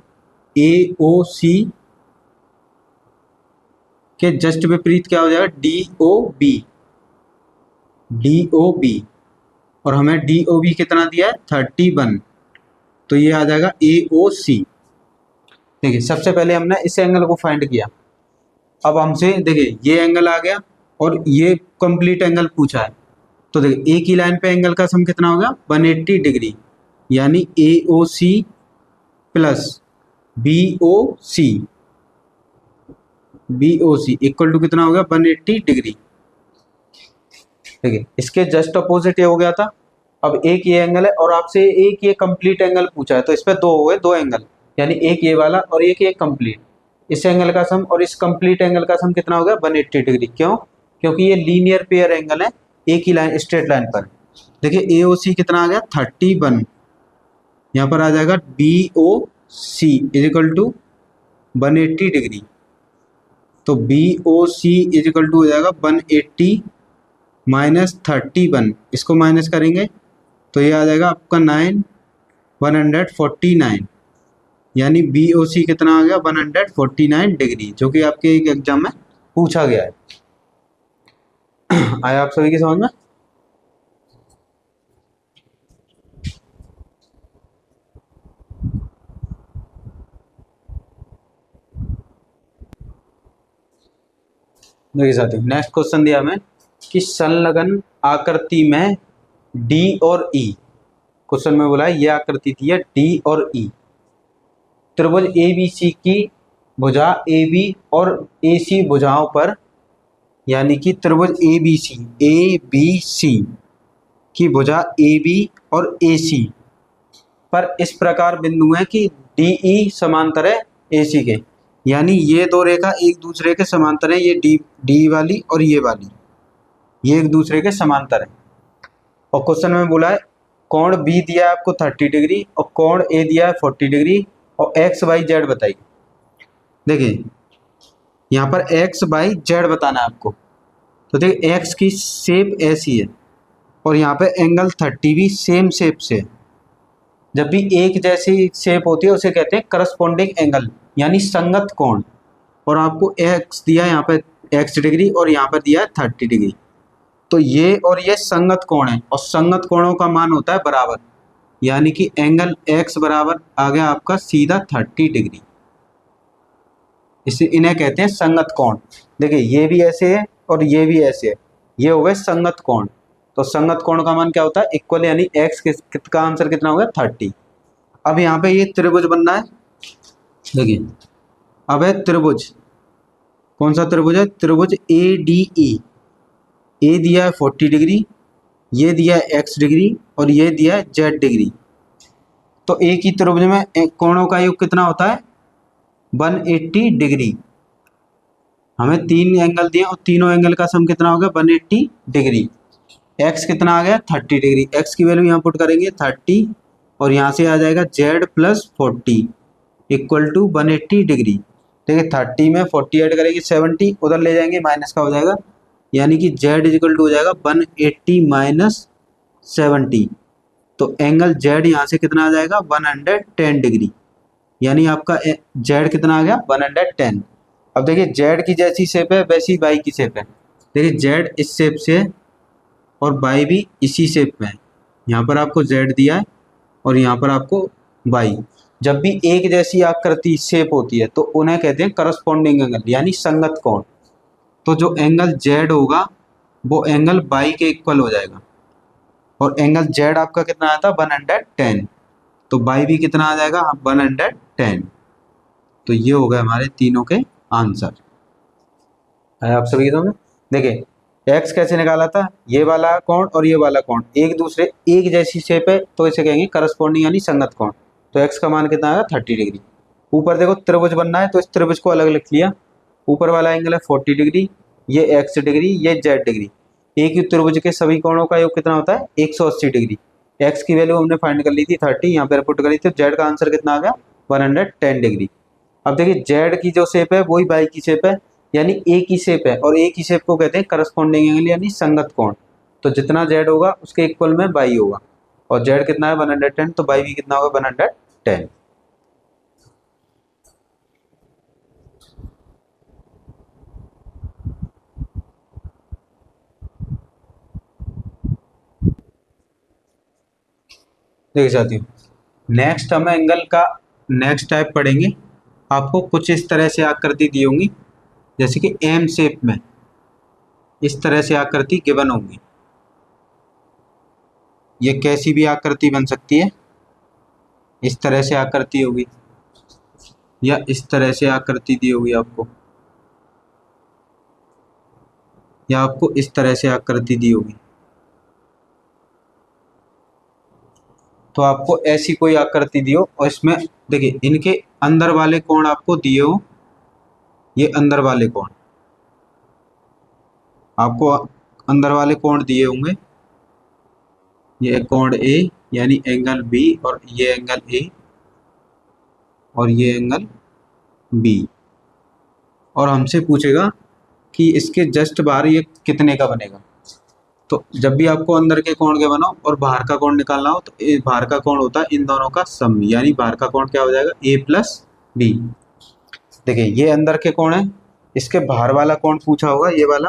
AOC के जस्ट विपरीत क्या हो जाएगा DOB, और हमें DOB कितना दिया है 31, तो ये आ जाएगा AOC। देखिए सबसे पहले हमने इस एंगल को फाइंड किया, अब हमसे देखिए ये एंगल आ गया और ये कंप्लीट एंगल पूछा है, तो देखिए एक ही लाइन पे एंगल का सम कितना हो गया 180 डिग्री, यानी AOC plus BOC equal to कितना हो गया 180 डिग्री। देखिए इसके जस्ट अपोजिट ये हो गया था। अब एक ये एंगल है और आपसे एक ये कंप्लीट एंगल पूछा है, तो इस पे दो हो गए, दो एंगल, यानी एक ये वाला और एक ये कंप्लीट। इस एंगल का सम और इस कंप्लीट एंगल का सम कितना हो गया 180 डिग्री। क्यों? क्योंकि ये लीनियर पेयर एंगल है एक ही लाइन स्ट्रेट लाइन पर। देखिए AOC कितना आ गया 31, यहाँ पर आ जाएगा BOC is equal to 180 degree, तो BOC इज इक्वल टू हो जाएगा 180 माइनस 31, इसको माइनस करेंगे तो ये आ जाएगा आपका 149, यानी BOC कितना आ गया 149 डिग्री, जो कि आपके एक एग्जाम में पूछा गया है। आया आप सभी की समझ में? देखिए साथियों नेक्स्ट क्वेश्चन दिया हमें कि संलग्न आकृति में D और E, क्वेश्चन में बोला है ये आकृति थी है D और E, त्रिभुज ABC की भुजा AB और AC भुजाओं पर, यानी कि त्रिभुज ABC की भुजा AB और AC पर इस प्रकार बिंदु है कि DE समांतर है AC के, यानी ये दो रेखा एक दूसरे के समांतर है, ये D वाली और ये वाली, ये एक दूसरे के समांतर है। और क्वेश्चन में बोला है कोण B दिया है आपको 30 डिग्री और कोण A दिया है 40 डिग्री और XYZ बताइए। देखिए यहाँ पर XYZ बताना है आपको, तो देखिए X की शेप ऐसी है, और यहाँ पे एंगल 30 भी सेम शेप से। जब भी एक जैसी शेप होती है उसे कहते हैं करस्पॉन्डिंग एंगल, यानी संगत कोण। और आपको एक्स दिया है यहाँ पे एक्स डिग्री और यहाँ पर दिया है 30 डिग्री, तो ये और ये संगत कोण है और संगत कोणों का मान होता है बराबर, यानी कि एंगल एक्स बराबर आ गया आपका सीधा 30 डिग्री। इसे इन्हें कहते हैं संगत कोण। देखिए ये भी ऐसे है और ये भी ऐसे है, ये हो गए संगत कोण। तो संगत कोण का मान क्या होता है? इक्वल, यानी एक्स का आंसर कितना हो गया? 30। अब यहाँ पे ये त्रिभुज बनना है। देखिए अब है त्रिभुज, कौन सा त्रिभुज है? त्रिभुज ए डी ई। ए दिया है 40 डिग्री, ये दिया है एक्स डिग्री और ये दिया है जेड डिग्री। तो एक ही त्रिभुज में कोणों का योग कितना होता है? 180 डिग्री। हमें 3 एंगल दिए और तीनों एंगल का सम कितना हो गया? 180 डिग्री। एक्स कितना आ गया? 30 डिग्री। एक्स की वैल्यू यहाँ पुट करेंगे 30 और यहाँ से आ जाएगा z plus 40 equal to 180 degree. देखिए 30 में 40 ऐड करेंगे 70, उधर ले जाएंगे माइनस का हो जाएगा, यानी कि जेड इक्वल टू हो जाएगा 180 माइनस 70। तो एंगल जेड यहाँ से कितना आ जाएगा? 110 डिग्री, यानी आपका जेड कितना आ गया? 110। अब देखिए जेड की जैसी शेप है वैसी बाई की शेप है। देखिए जेड इस शेप से है और बाई भी इसी शेप में है। यहाँ पर आपको जेड दिया है और यहाँ पर आपको बाई। जब भी एक जैसी आकृति शेप होती है तो उन्हें कहते हैं करस्पॉन्डिंग एंगल, यानी संगत कोण। तो जो एंगल जेड होगा वो एंगल बाई के इक्वल हो जाएगा और एंगल जेड आपका कितना आया था? 110। तो बाई भी कितना आ जाएगा? 110। तो ये हो गए हमारे तीनों के आंसर है आप सभी में। देखिए एक्स कैसे निकाला था? ये वाला कोण और ये वाला कोण एक दूसरे एक जैसी शेप है तो इसे कहेंगे करस्पॉन्डिंग यानी संगत कोण। तो एक्स का मान कितना आया? 30 डिग्री। ऊपर देखो त्रिभुज बनना है तो इस त्रिभुज को अलग लिख लिया। ऊपर वाला एंगल है 40 डिग्री, ये एक्स डिग्री, ये जेड डिग्री। एक ही त्रिभुज के सभी कोणों का योग कितना होता है? 180 डिग्री। एक्स की वैल्यू हमने फाइंड कर ली थी 30, यहाँ पे पुट करी थी। जेड का आंसर कितना आ गया? 110 डिग्री। अब देखिए जेड की जो शेप है वही बाई की शेप है, यानी एक ही शेप है और एक ही शेप को कहते हैं करस्पॉन्डिंग एंगल यानी संगत कोण। तो जितना जेड होगा उसके इक्वल में बाई होगा और जेड कितना है? 110, तो बाई भी कितना होगा? 110। देखिए साथियों नेक्स्ट हम एंगल का नेक्स्ट टाइप पढ़ेंगे। आपको कुछ इस तरह से आकृति दी होंगी, जैसे कि एम शेप में इस तरह से आकृति गिवन होंगी। ये कैसी भी आकृति बन सकती है, इस तरह से आकृति होगी या इस तरह से आकृति दी होगी आपको, या आपको इस तरह से आकृति दी होगी। तो आपको ऐसी कोई आकृति दी हो और इसमें देखिए इनके अंदर वाले कोण आपको दिए हो, ये अंदर वाले कोण आपको अंदर वाले कोण दिए होंगे। ये कोण ए यानी एंगल बी और ये एंगल ए और ये एंगल बी, और हमसे पूछेगा कि इसके जस्ट बाहर ये कितने का बनेगा। तो जब भी आपको अंदर के कोण के बनाओ और बाहर का कोण निकालना हो तो बाहर का कोण होता है इन दोनों का सम, यानी बाहर का कोण क्या हो जाएगा? ए प्लस बी। देखिए ये अंदर के कोण है, इसके बाहर वाला कोण पूछा होगा ये वाला,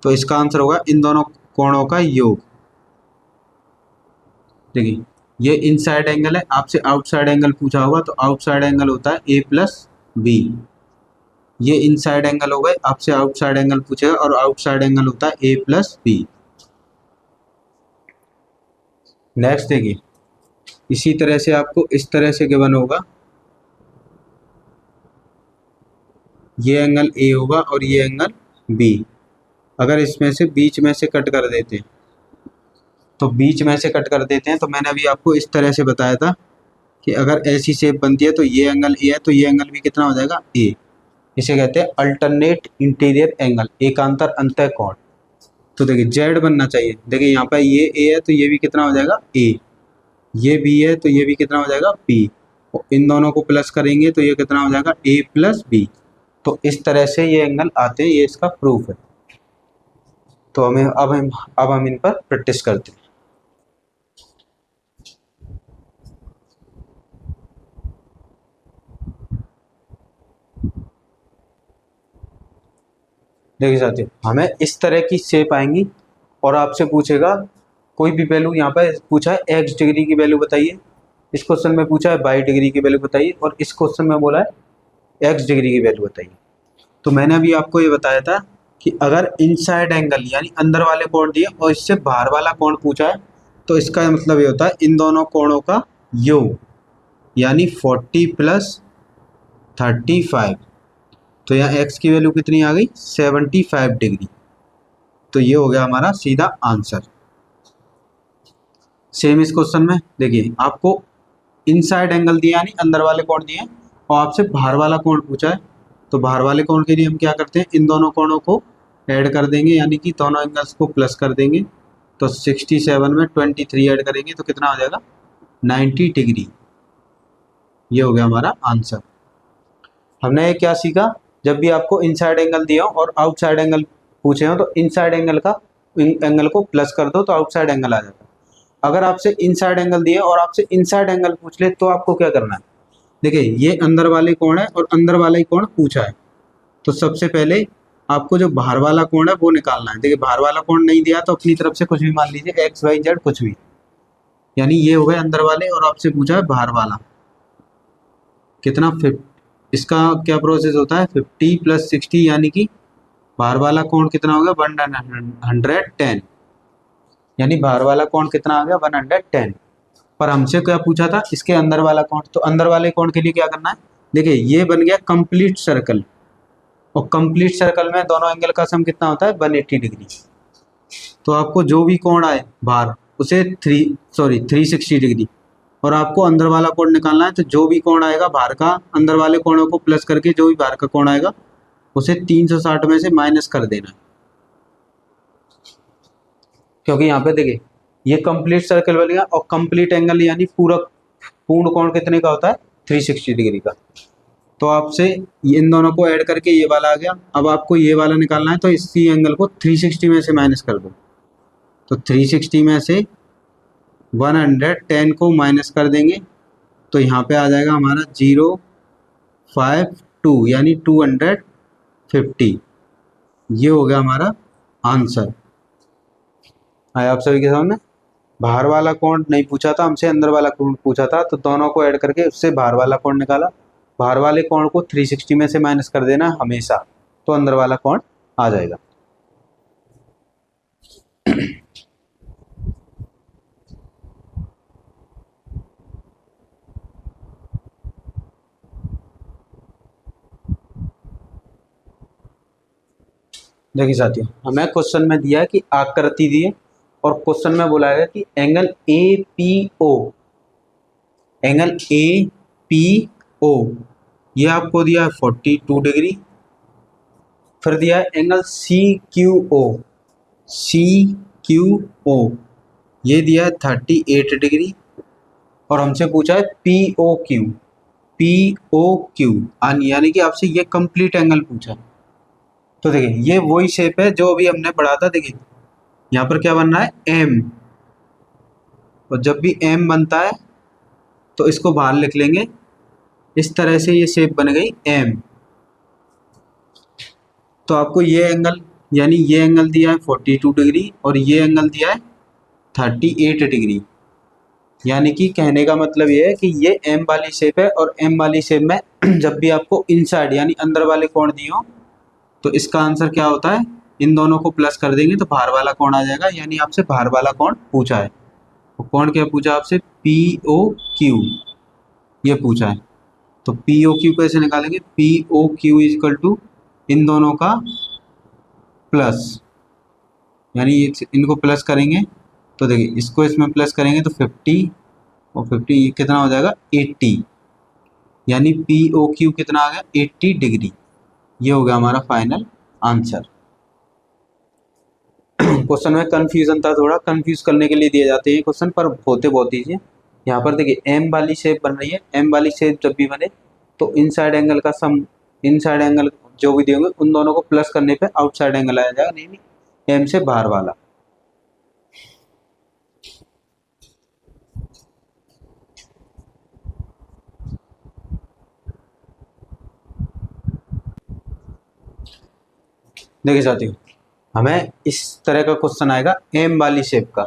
तो इसका आंसर होगा इन दोनों कोणों का योग। देखिए ये इनसाइड एंगल है, आपसे आउटसाइड एंगल पूछा होगा तो आउटसाइड एंगल होता है ए प्लस बी। ये इनसाइड एंगल हो गए, आपसे आउटसाइड एंगल पूछेगा और आउटसाइड एंगल होता है ए प्लस बी। नेक्स्ट देखिए इसी तरह से आपको इस तरह से गिवन होगा, ये एंगल ए होगा और ये एंगल बी। अगर इसमें से बीच में से कट कर देते हैं तो बीच में से कट कर देते हैं तो मैंने अभी आपको इस तरह से बताया था कि अगर ऐसी शेप बनती है तो ये एंगल ए है तो ये एंगल भी कितना हो जाएगा? ए। इसे कहते हैं अल्टरनेट इंटीरियर एंगल, एकांतर अंतः कोण। तो देखिए जेड बनना चाहिए। देखिए यहाँ पर ये ए है तो ये भी कितना हो जाएगा? ए। ये बी है तो ये भी कितना हो जाएगा? बी। इन दोनों को प्लस करेंगे तो ये कितना हो जाएगा? ए प्लस बी। तो इस तरह से ये एंगल आते हैं, ये इसका प्रूफ है। तो अब हम इन पर प्रैक्टिस करते हैं। देखिए साथियों, हमें इस तरह की शेप आएंगी और आपसे पूछेगा कोई भी वैल्यू। यहाँ पर पूछा है x डिग्री की वैल्यू बताइए, इस क्वेश्चन में पूछा है y डिग्री की वैल्यू बताइए, और इस क्वेश्चन में बोला है x डिग्री की वैल्यू बताइए। तो मैंने अभी आपको ये बताया था कि अगर इनसाइड एंगल यानी अंदर वाले कोण दिए और इससे बाहर वाला कोण पूछा है, तो इसका मतलब ये होता है इन दोनों कोणों का योग, यानी 40 + 35। तो यहाँ x की वैल्यू कितनी आ गई, 75 डिग्री। तो ये हो गया हमारा सीधा आंसर। सेम इस क्वेश्चन में देखिए, आपको इनसाइड एंगल दिया यानी अंदर वाले कोण दिए और आपसे बाहर वाला कोण पूछा है। तो बाहर वाले कोण के लिए हम क्या करते हैं, इन दोनों कोणों को ऐड कर देंगे, यानी कि दोनों एंगल्स को प्लस कर देंगे। तो 67 में 23 ऐड करेंगे तो कितना हो जाएगा, 90 डिग्री। ये हो गया हमारा आंसर। हमने ये क्या सीखा, जब भी आपको इनसाइड एंगल दिया हो और आउटसाइड एंगल पूछे हो तो इनसाइड एंगल को प्लस कर दो तो आउटसाइड एंगल आ जाता है। अगर आपसे इनसाइड एंगल दिए और आपसे इनसाइड एंगल पूछ ले तो आपको क्या करना है, देखिए ये अंदर वाले कोण है और अंदर वाला ही कोण पूछा है। तो सबसे पहले आपको जो बाहर वाला कोण है वो निकालना है। देखिए बाहर वाला कोण नहीं दिया तो अपनी तरफ से कुछ भी मान लीजिए, एक्स वाई जेड कुछ भी, यानी ये हो गए अंदर वाले और आपसे पूछा है बाहर वाला कितना। इसका क्या प्रोसेस होता है, 50 + 60, यानी कि बाहर वाला कोण कितना हो गया, 110, यानी बाहर वाला कोण कितना आ गया, 110। पर हमसे क्या पूछा था, इसके अंदर वाला कोण। तो अंदर वाले कोण के लिए क्या करना है, देखिए ये बन गया कंप्लीट सर्कल, और कंप्लीट सर्कल में दोनों एंगल का सम कितना होता है, 180 डिग्री। तो आपको जो भी कोण आए बाहर उसे 360 डिग्री, और आपको अंदर वाला कोण निकालना है। तो जो भी कोण आएगा बाहर का, अंदर वाले कोणों को प्लस करके जो भी बाहर का कोण आएगा उसे 360 में से माइनस कर देना है। क्योंकि यहाँ पे देखिए ये कंप्लीट सर्कल बन गया, और कंप्लीट एंगल यानी पूर्ण कोण कितने का होता है, 360 डिग्री का। तो आपसे इन दोनों को ऐड करके ये वाला आ गया। अब आपको ये वाला निकालना है, तो इसी एंगल को 360 में से माइनस कर दो। तो 360 में से 110 को माइनस कर देंगे तो यहाँ पे आ जाएगा हमारा 052, यानी 250। ये हो गया हमारा आंसर। आया आप सभी के सामने। बाहर वाला कोण नहीं पूछा था हमसे, अंदर वाला कोण पूछा था, तो दोनों को ऐड करके उससे बाहर वाला कोण निकाला। बाहर वाले कोण को 360 में से माइनस कर देना हमेशा, तो अंदर वाला कोण आ जाएगा। देखिए साथियों, हमें क्वेश्चन में दिया है कि आकृति दी है और क्वेश्चन में बोला है कि एंगल APO ये आपको दिया है 42 डिग्री। फिर दिया है एंगल CQO ये दिया है 38 डिग्री। और हमसे पूछा है POQ यानी कि आपसे ये कंप्लीट एंगल पूछा है। तो देखिए ये वही शेप है जो अभी हमने पढ़ा था। देखिए यहाँ पर क्या बन रहा है, M, और जब भी M बनता है तो इसको बाहर लिख लेंगे। इस तरह से ये शेप बन गई M। तो आपको ये एंगल यानी ये एंगल दिया है 42 डिग्री और ये एंगल दिया है 38 डिग्री। यानी कि कहने का मतलब ये है कि ये M वाली शेप है, और M वाली शेप में जब भी आपको इनसाइड यानी अंदर वाले कोण दिए हो तो इसका आंसर क्या होता है, इन दोनों को प्लस कर देंगे तो बाहर वाला कोण आ जाएगा। यानी आपसे बाहर वाला कोण पूछा है। तो कोण क्या पूछा आपसे, POQ ये पूछा है। तो POQ कैसे निकालेंगे, POQ इक्वल टू इन दोनों का प्लस, यानी इनको प्लस करेंगे तो देखिए इसको इसमें प्लस करेंगे तो 50 और 50 कितना हो जाएगा, 80। यानी POQ कितना आ गया, 80 डिग्री। ये हो गया हमारा फाइनल आंसर। क्वेश्चन में कंफ्यूजन था, थोड़ा कंफ्यूज करने के लिए दिए जाते हैं क्वेश्चन, पर होते बहुत ईजी है। यहाँ पर देखिए M वाली शेप बन रही है। M वाली शेप जब भी बने तो इनसाइड एंगल का सम, इनसाइड एंगल जो भी देंगे उन दोनों को प्लस करने पे आउटसाइड एंगल आ जाएगा। नहीं एम से बाहर वाला। देखिए साथियों, हमें इस तरह का क्वेश्चन आएगा एम वाली शेप का।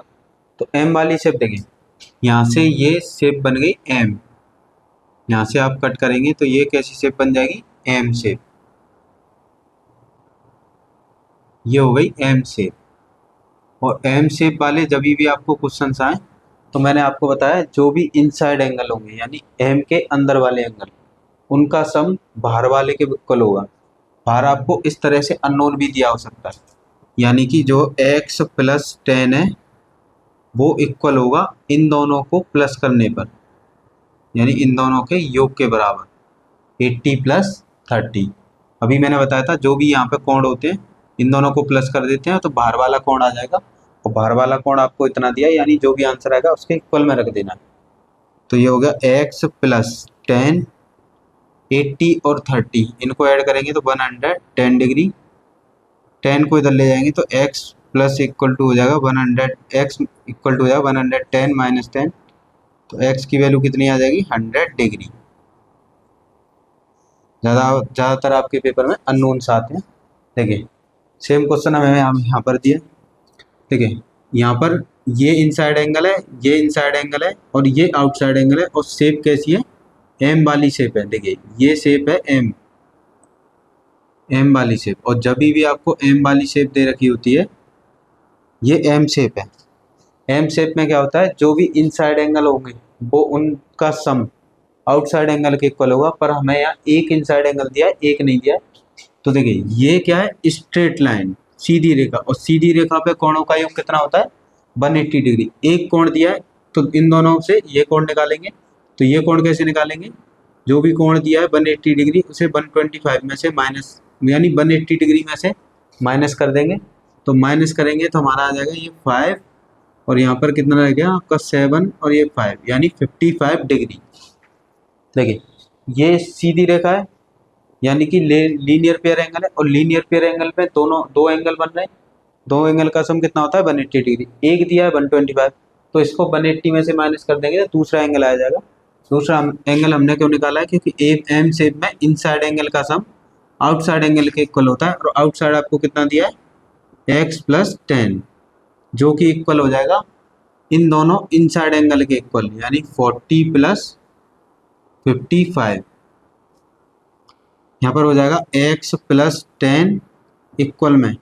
तो एम वाली शेप देखिए, यहाँ से ये शेप बन गई एम, यहाँ से आप कट करेंगे तो ये कैसी शेप बन जाएगी, एम शेप। ये हो गई एम शेप। और एम शेप वाले जब भी आपको क्वेश्चन आए तो मैंने आपको बताया जो भी इनसाइड एंगल होंगे यानी एम के अंदर वाले एंगल, उनका सम बाहर वाले के इक्वल होगा। बाहर आपको इस तरह से अननोन भी दिया हो सकता है, यानी कि जो x प्लस 10 है वो इक्वल होगा इन दोनों को प्लस करने पर, यानी इन दोनों के योग के बराबर 80 प्लस 30। अभी मैंने बताया था जो भी यहाँ पे कोण होते हैं इन दोनों को प्लस कर देते हैं तो बाहर वाला कोण आ जाएगा। और बाहर वाला कोण आपको इतना दिया, यानी जो भी आंसर आएगा उसके इक्वल में रख देना है। तो ये हो गया x प्लस 10, 80 और 30, इनको ऐड करेंगे तो 110 डिग्री। 10 को इधर ले जाएंगे तो x प्लस इक्वल टू हो जाएगा 100, x इक्वल टू हो जाएगा 110 माइनस 10, तो x की वैल्यू कितनी आ जाएगी, 100 डिग्री। ज़्यादातर आपके पेपर में अननोन्स आते हैं। देखिए सेम क्वेश्चन हमें यहाँ पर दिया। देखिए यहाँ पर ये इनसाइड एंगल है, ये इनसाइड एंगल है और ये आउटसाइड एंगल है, और शेप कैसी है, एम वाली शेप है। देखिए ये शेप है एम वाली शेप। और जब भी आपको एम वाली शेप दे रखी होती है, ये एम शेप है। एम शेप में क्या होता है, जो भी इनसाइड एंगल होंगे वो उनका सम आउटसाइड एंगल के इक्वल होगा। पर हमें यहाँ एक इनसाइड एंगल दिया है, एक नहीं दिया है। तो देखिए ये क्या है, स्ट्रेट लाइन, सीधी रेखा, और सीधी रेखा पे कोणों का योग कितना होता है, 180 डिग्री। एक कोण दिया है तो इन दोनों से ये कोण निकालेंगे। तो ये कोण कैसे निकालेंगे, जो भी कोण दिया है 180 डिग्री उसे 125 में से माइनस, यानी 180 डिग्री में से माइनस कर देंगे। तो माइनस करेंगे तो हमारा आ जाएगा ये 5, और यहाँ पर कितना रह गया आपका 7 और ये 5, यानी 55 डिग्री। देखिए ये सीधी रेखा है, यानी कि लीनियर पेयर एंगल है, और लीनियर पेयर एंगल पे दो एंगल बन रहे हैं। दो एंगल का सम कितना होता है, 180 डिग्री। एक दिया है 125, तो इसको 180 में से माइनस कर देंगे तो दूसरा एंगल आ जाएगा। दूसरा एंगल हमने क्यों निकाला है, क्योंकि एम शेप में इनसाइड एंगल का सम आउटसाइड एंगल के इक्वल होता है। और आउटसाइड आपको कितना दिया है, x प्लस 10, जो कि इक्वल हो जाएगा इन दोनों इनसाइड एंगल के इक्वल, यानी 40 प्लस 55। यहाँ पर हो जाएगा x प्लस 10 इक्वल में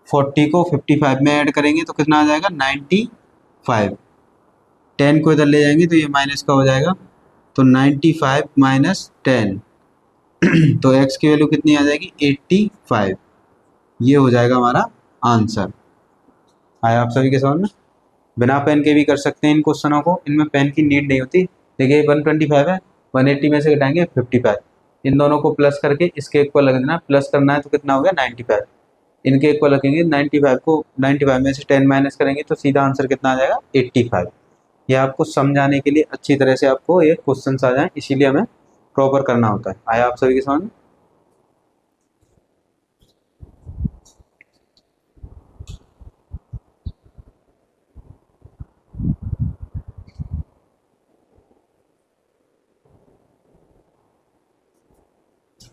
40 को 55 में ऐड करेंगे तो कितना आ जाएगा, 95। 10 को इधर ले जाएंगे तो ये माइनस का हो जाएगा, तो 95 माइनस 10 तो x की वैल्यू कितनी आ जाएगी, 85। ये हो जाएगा हमारा आंसर। आया आप सभी के समझ में। बिना पेन के भी कर सकते हैं इन क्वेश्चनों को, इनमें पेन की नीड नहीं होती। देखिए 125 है, 180 में से घटाएंगे 55, इन दोनों को प्लस करके इसके इक्वल रख देना। प्लस करना है तो कितना हो गया, 95। इनके इक्वल रखेंगे, 95 को 95 में से 10 माइनस करेंगे तो सीधा आंसर कितना आ जाएगा, 85। ये आपको समझाने के लिए अच्छी तरह से आपको ये क्वेश्चन आ जाए, इसीलिए हमें प्रॉपर करना होता है। आया आप सभी के समझ में।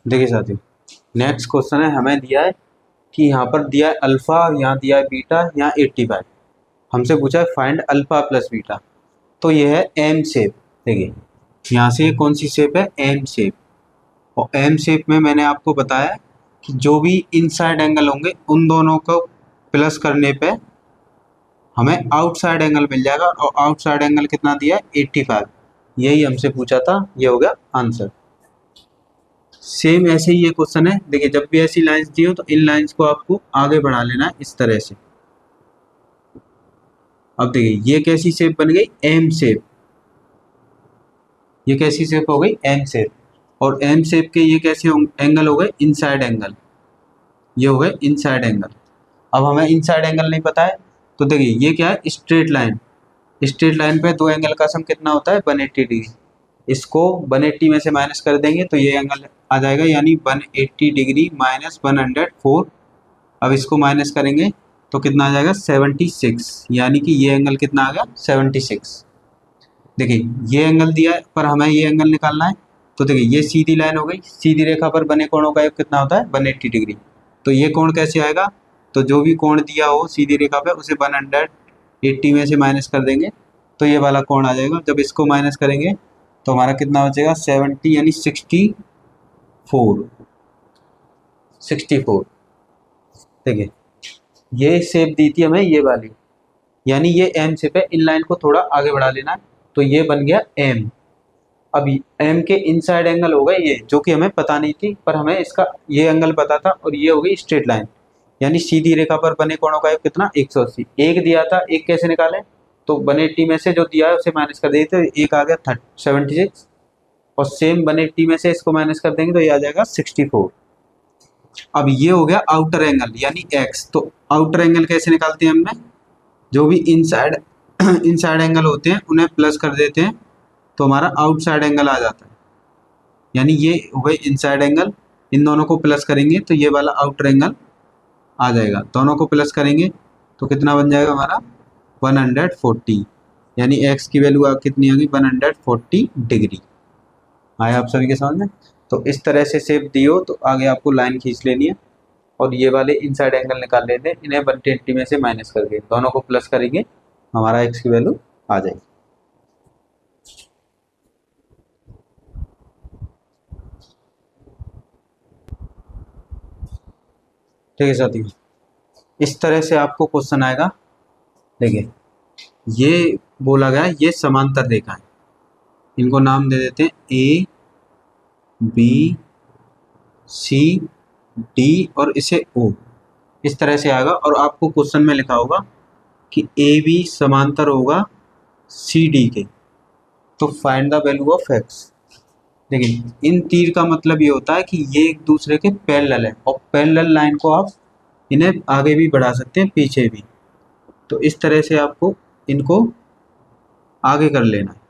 देखिए साथियों, नेक्स्ट क्वेश्चन है, हमें दिया है कि यहाँ पर दिया है अल्फा, यहाँ दिया है बीटा, यहाँ 85। हमसे पूछा है फाइंड अल्फा प्लस बीटा। तो ये है एम शेप। देखिए यहाँ से कौन सी शेप है, एम शेप। और एम शेप में मैंने आपको बताया कि जो भी इनसाइड एंगल होंगे उन दोनों को प्लस करने पे हमें आउटसाइड एंगल मिल जाएगा। और आउटसाइड एंगल कितना दिया है, 85। यही हमसे पूछा था, ये हो गया आंसर। सेम ऐसे ही ये क्वेश्चन है। देखिए जब भी ऐसी लाइंस दी हो तो इन लाइंस को आपको आगे बढ़ा लेना है इस तरह से। अब देखिए ये कैसी शेप बन गई, एम शेप। ये कैसी शेप हो गई, एम शेप। और एम शेप के ये कैसे एंगल हो गए, इनसाइड एंगल। ये हो गए इनसाइड एंगल। अब हमें इनसाइड एंगल नहीं पता है, तो देखिए ये क्या है, स्ट्रेट लाइन। स्ट्रेट लाइन पे दो एंगल का सम कितना होता है, 180 डिग्री। इसको 180 में से माइनस कर देंगे तो ये एंगल आ जाएगा, यानी 180 डिग्री माइनस 104। अब इसको माइनस करेंगे तो कितना आ जाएगा 76, यानी कि ये एंगल कितना आ गया 76। देखिए ये एंगल दिया है पर हमें ये एंगल निकालना है। तो देखिए ये सीधी लाइन हो गई, सीधी रेखा पर बने कोणों का योग कितना होता है 180 डिग्री। तो ये कोण कैसे आएगा, तो जो भी कोण दिया हो सीधी रेखा पे उसे 180 में से माइनस कर देंगे तो ये वाला कोण आ जाएगा। जब इसको माइनस करेंगे तो हमारा कितना बचेगा 70 यानी 64। देखिए ये शेप दी थी हमें ये वाली, यानी ये एम शेप है। इन लाइन को थोड़ा आगे बढ़ा लेना है तो ये बन गया एम। अब एम के इनसाइड एंगल हो गए ये, जो कि हमें पता नहीं थी पर हमें इसका ये एंगल पता था, और ये हो गई स्ट्रेट लाइन, यानी सीधी रेखा पर बने कोणों का योग कितना 180। एक दिया था, एक कैसे निकालें, तो 180 में से जो दिया है उसे माइनस कर देते तो एक आ गया 76, और सेम 180 में से इसको माइनस कर देंगे तो ये आ जाएगा 64। अब ये हो गया आउटर एंगल यानी एक्स। तो आउटर एंगल कैसे निकालते हैं हमने, जो भी इनसाइड इनसाइड एंगल होते हैं उन्हें प्लस कर देते हैं तो हमारा आउटसाइड एंगल आ जाता है। यानी ये हो गए इनसाइड एंगल, इन दोनों को प्लस करेंगे तो ये वाला आउटर एंगल आ जाएगा। दोनों को प्लस करेंगे तो कितना बन जाएगा हमारा 140, यानी एक्स की वैल्यू कितनी आ गई 140 डिग्री। आया आप सभी के समझ में। तो इस तरह से शेप दियो तो आगे आपको लाइन खींच लेनी है और ये वाले इनसाइड एंगल निकाल लेते हैं, इन्हें 120 में से माइनस करके दोनों को प्लस करेंगे हमारा एक्स की वैल्यू आ जाएगी। ठीक है साथियों, इस तरह से आपको क्वेश्चन आएगा। देखिए ये बोला गया ये समांतर रेखा है, इनको नाम दे देते हैं ए बी सी डी और इसे ओ। इस तरह से आएगा और आपको क्वेश्चन में लिखा होगा कि ए बी समांतर होगा सी डी के, तो find the value of x. देखिए इन तीर का मतलब ये होता है कि ये एक दूसरे के पैरेलल है, और पैरेलल लाइन को आप इन्हें आगे भी बढ़ा सकते हैं पीछे भी। तो इस तरह से आपको इनको आगे कर लेना है।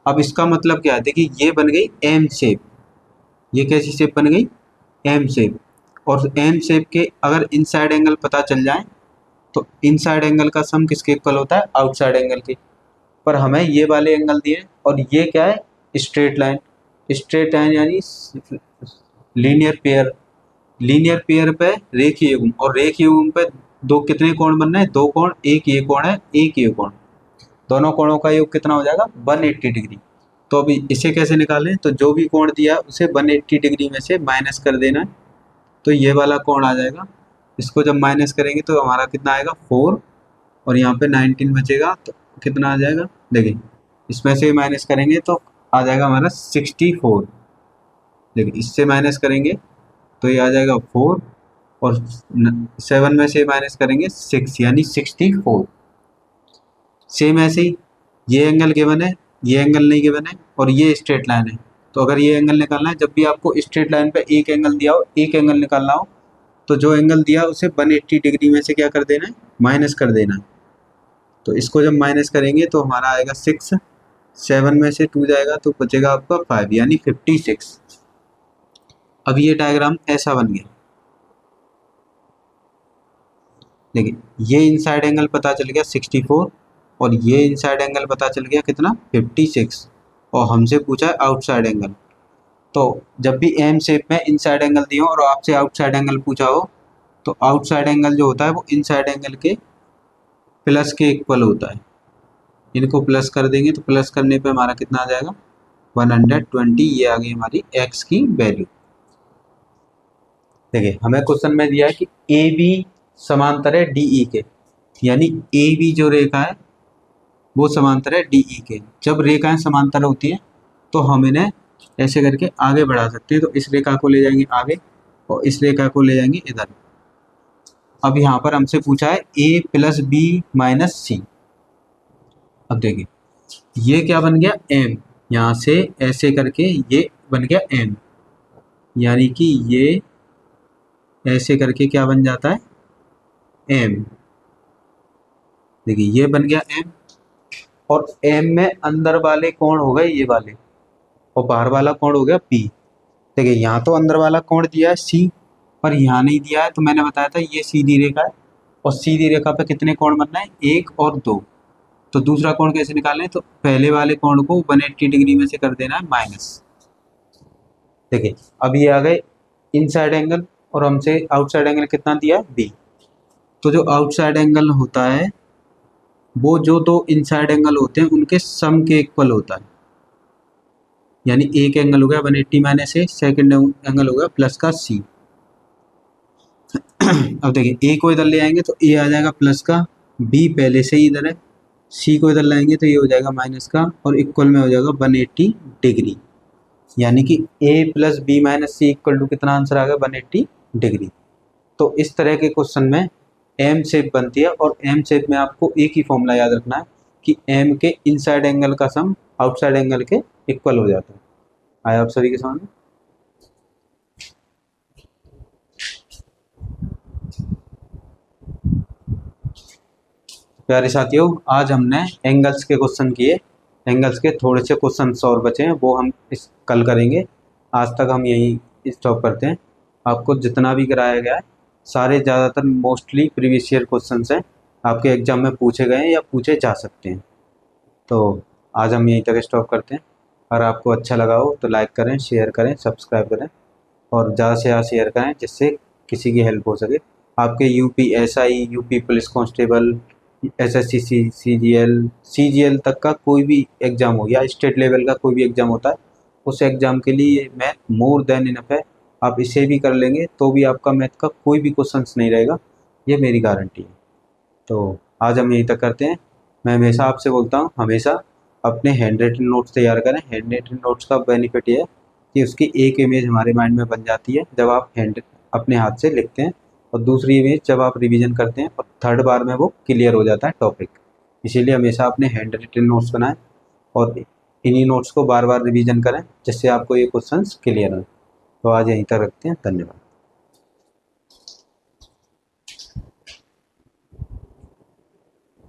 अब इसका मतलब क्या है, देखिए ये बन गई एम शेप। ये कैसी शेप बन गई एम शेप, और एम शेप के अगर इनसाइड एंगल पता चल जाए तो इनसाइड एंगल का सम किसके इक्वल होता है आउटसाइड एंगल के। पर हमें ये वाले एंगल दिए और ये क्या है स्ट्रेट लाइन। स्ट्रेट लाइन यानी लीनियर पेयर, लीनियर पेयर पे रेखीय युग्म, और रेखीय युग्म पे दो कितने कोण बनना है दो कोण, एक ये कोण है एक ये कोण, दोनों कोणों का योग कितना हो जाएगा 180 डिग्री। तो अभी इसे कैसे निकालें, तो जो भी कोण दिया उसे 180 डिग्री में से माइनस कर देना है तो ये वाला कोण आ जाएगा। इसको जब माइनस करेंगे तो हमारा कितना आएगा 4, और यहाँ पे 19 बचेगा तो कितना आ जाएगा, देखिए इसमें से माइनस करेंगे तो आ जाएगा हमारा 64। देखिए इससे माइनस करेंगे तो ये आ जाएगा 4, और 7 में से माइनस करेंगे 6 यानी 64। सेम ऐसे ही ये एंगल गिवन है, ये एंगल नहीं गिवन है, और ये स्ट्रेट लाइन है। तो अगर ये एंगल निकालना है, जब भी आपको स्ट्रेट लाइन पे एक एंगल दिया हो, एक एंगल निकालना हो, तो जो एंगल दिया उसे 180 डिग्री में से क्या कर देना है माइनस कर देना है। तो इसको जब माइनस करेंगे तो हमारा आएगा 6, 7 में से 2 जाएगा तो बचेगा आपका 5 यानी 56। अब ये डायग्राम ऐसा बन गया। देखिए ये इनसाइड एंगल पता चल गया 64, और ये इनसाइड एंगल पता चल गया कितना 56, और हमसे पूछा है आउटसाइड एंगल। तो जब भी एम शेप में इनसाइड एंगल दिए हो और आपसे आउटसाइड एंगल पूछा हो तो आउटसाइड एंगल जो होता है वो इनसाइड एंगल के प्लस के इक्वल होता है। इनको प्लस कर देंगे तो प्लस करने पे हमारा कितना आ जाएगा 120। ये आ गई हमारी एक्स की वैल्यू। देखिए हमें क्वेश्चन में दिया है कि ए बी समांतर है डी ई के, यानी ए बी जो रेखा है वो समांतर है डी ई के। जब रेखाएं समांतर होती हैं तो हम इन्हें ऐसे करके आगे बढ़ा सकते हैं, तो इस रेखा को ले जाएंगे आगे और इस रेखा को ले जाएंगे इधर। अब यहाँ पर हमसे पूछा है a प्लस बी माइनस सी। अब देखिए ये क्या बन गया m, यहाँ से ऐसे करके ये बन गया m, यानी कि ये ऐसे करके क्या बन जाता है m। देखिए ये बन गया m, और m में अंदर वाले कोण हो गए ये वाले, और बाहर वाला कोण हो गया p। देखिए यहाँ तो अंदर वाला कोण दिया है c, पर यहाँ नहीं दिया है, तो मैंने बताया था ये सीधी रेखा है, और सीधी रेखा पे कितने कोण बनना है, 1 और 2। तो दूसरा कोण कैसे निकालें, तो पहले वाले कोण को 180 डिग्री में से कर देना है माइनस। देखिए अब ये आ गए इनसाइड एंगल और हमसे आउटसाइड एंगल कितना दिया है, बी। तो जो आउटसाइड एंगल होता है वो जो दो इनसाइड एंगल होते हैं उनके सम के इक्वल होता है। यानी एक एंगल हो गया 180 माइनस ए, सेकेंड एंगल हो गया प्लस का सी। अब देखिए ए को इधर ले आएंगे तो ए आ जाएगा प्लस का, बी पहले से ही इधर है, सी को इधर लाएंगे तो ये हो जाएगा माइनस का, और इक्वल में हो जाएगा 180 डिग्री। यानी कि A plus B minus C equal to कितना आंसर आ गया, 180 डिग्री। तो इस तरह के क्वेश्चन में एम शेप बनती है, और एम शेप में आपको एक ही फॉर्मूला याद रखना है कि एम के इनसाइड एंगल का सम आउटसाइड एंगल के इक्वल हो जाता है। आया आप सभी के सामने। प्यारे साथियों, आज हमने एंगल्स के क्वेश्चन किए, एंगल्स के थोड़े से क्वेश्चन और बचे हैं वो हम इस कल करेंगे। आज तक हम यही स्टॉप करते हैं। आपको जितना भी कराया गया है सारे ज़्यादातर मोस्टली प्रीवियस ईयर क्वेश्चंस हैं, आपके एग्जाम में पूछे गए हैं या पूछे जा सकते हैं। तो आज हम यहीं तक स्टॉप करते हैं। अगर आपको अच्छा लगा हो तो लाइक करें, शेयर करें, सब्सक्राइब करें और ज़्यादा से ज़्यादा शेयर करें जिससे किसी की हेल्प हो सके। आपके UP SI, UP police constable, SSC, CGL तक का कोई भी एग्ज़ाम हो या स्टेट लेवल का कोई भी एग्ज़ाम होता है, उस एग्ज़ाम के लिए मैथ मोर देन इनफ है। आप इसे भी कर लेंगे तो भी आपका मैथ का कोई भी क्वेश्चंस नहीं रहेगा, ये मेरी गारंटी है। तो आज हम यहीं तक करते हैं। मैं हमेशा आपसे बोलता हूँ, हमेशा अपने हैंड रिटन नोट्स तैयार करें। हैंड रिटन नोट्स का बेनिफिट ये है कि उसकी एक इमेज हमारे माइंड में बन जाती है जब आप अपने हाथ से लिखते हैं, और दूसरी इमेज जब आप रिवीजन करते हैं, और थर्ड बार में वो क्लियर हो जाता है टॉपिक। इसीलिए हमेशा अपने हैंड रिटन नोट्स बनाएं और इन्हीं नोट्स को बार बार रिवीजन करें जिससे आपको ये क्वेश्चंस क्लियर हो। तो आज यहीं तक रखते हैं, धन्यवाद।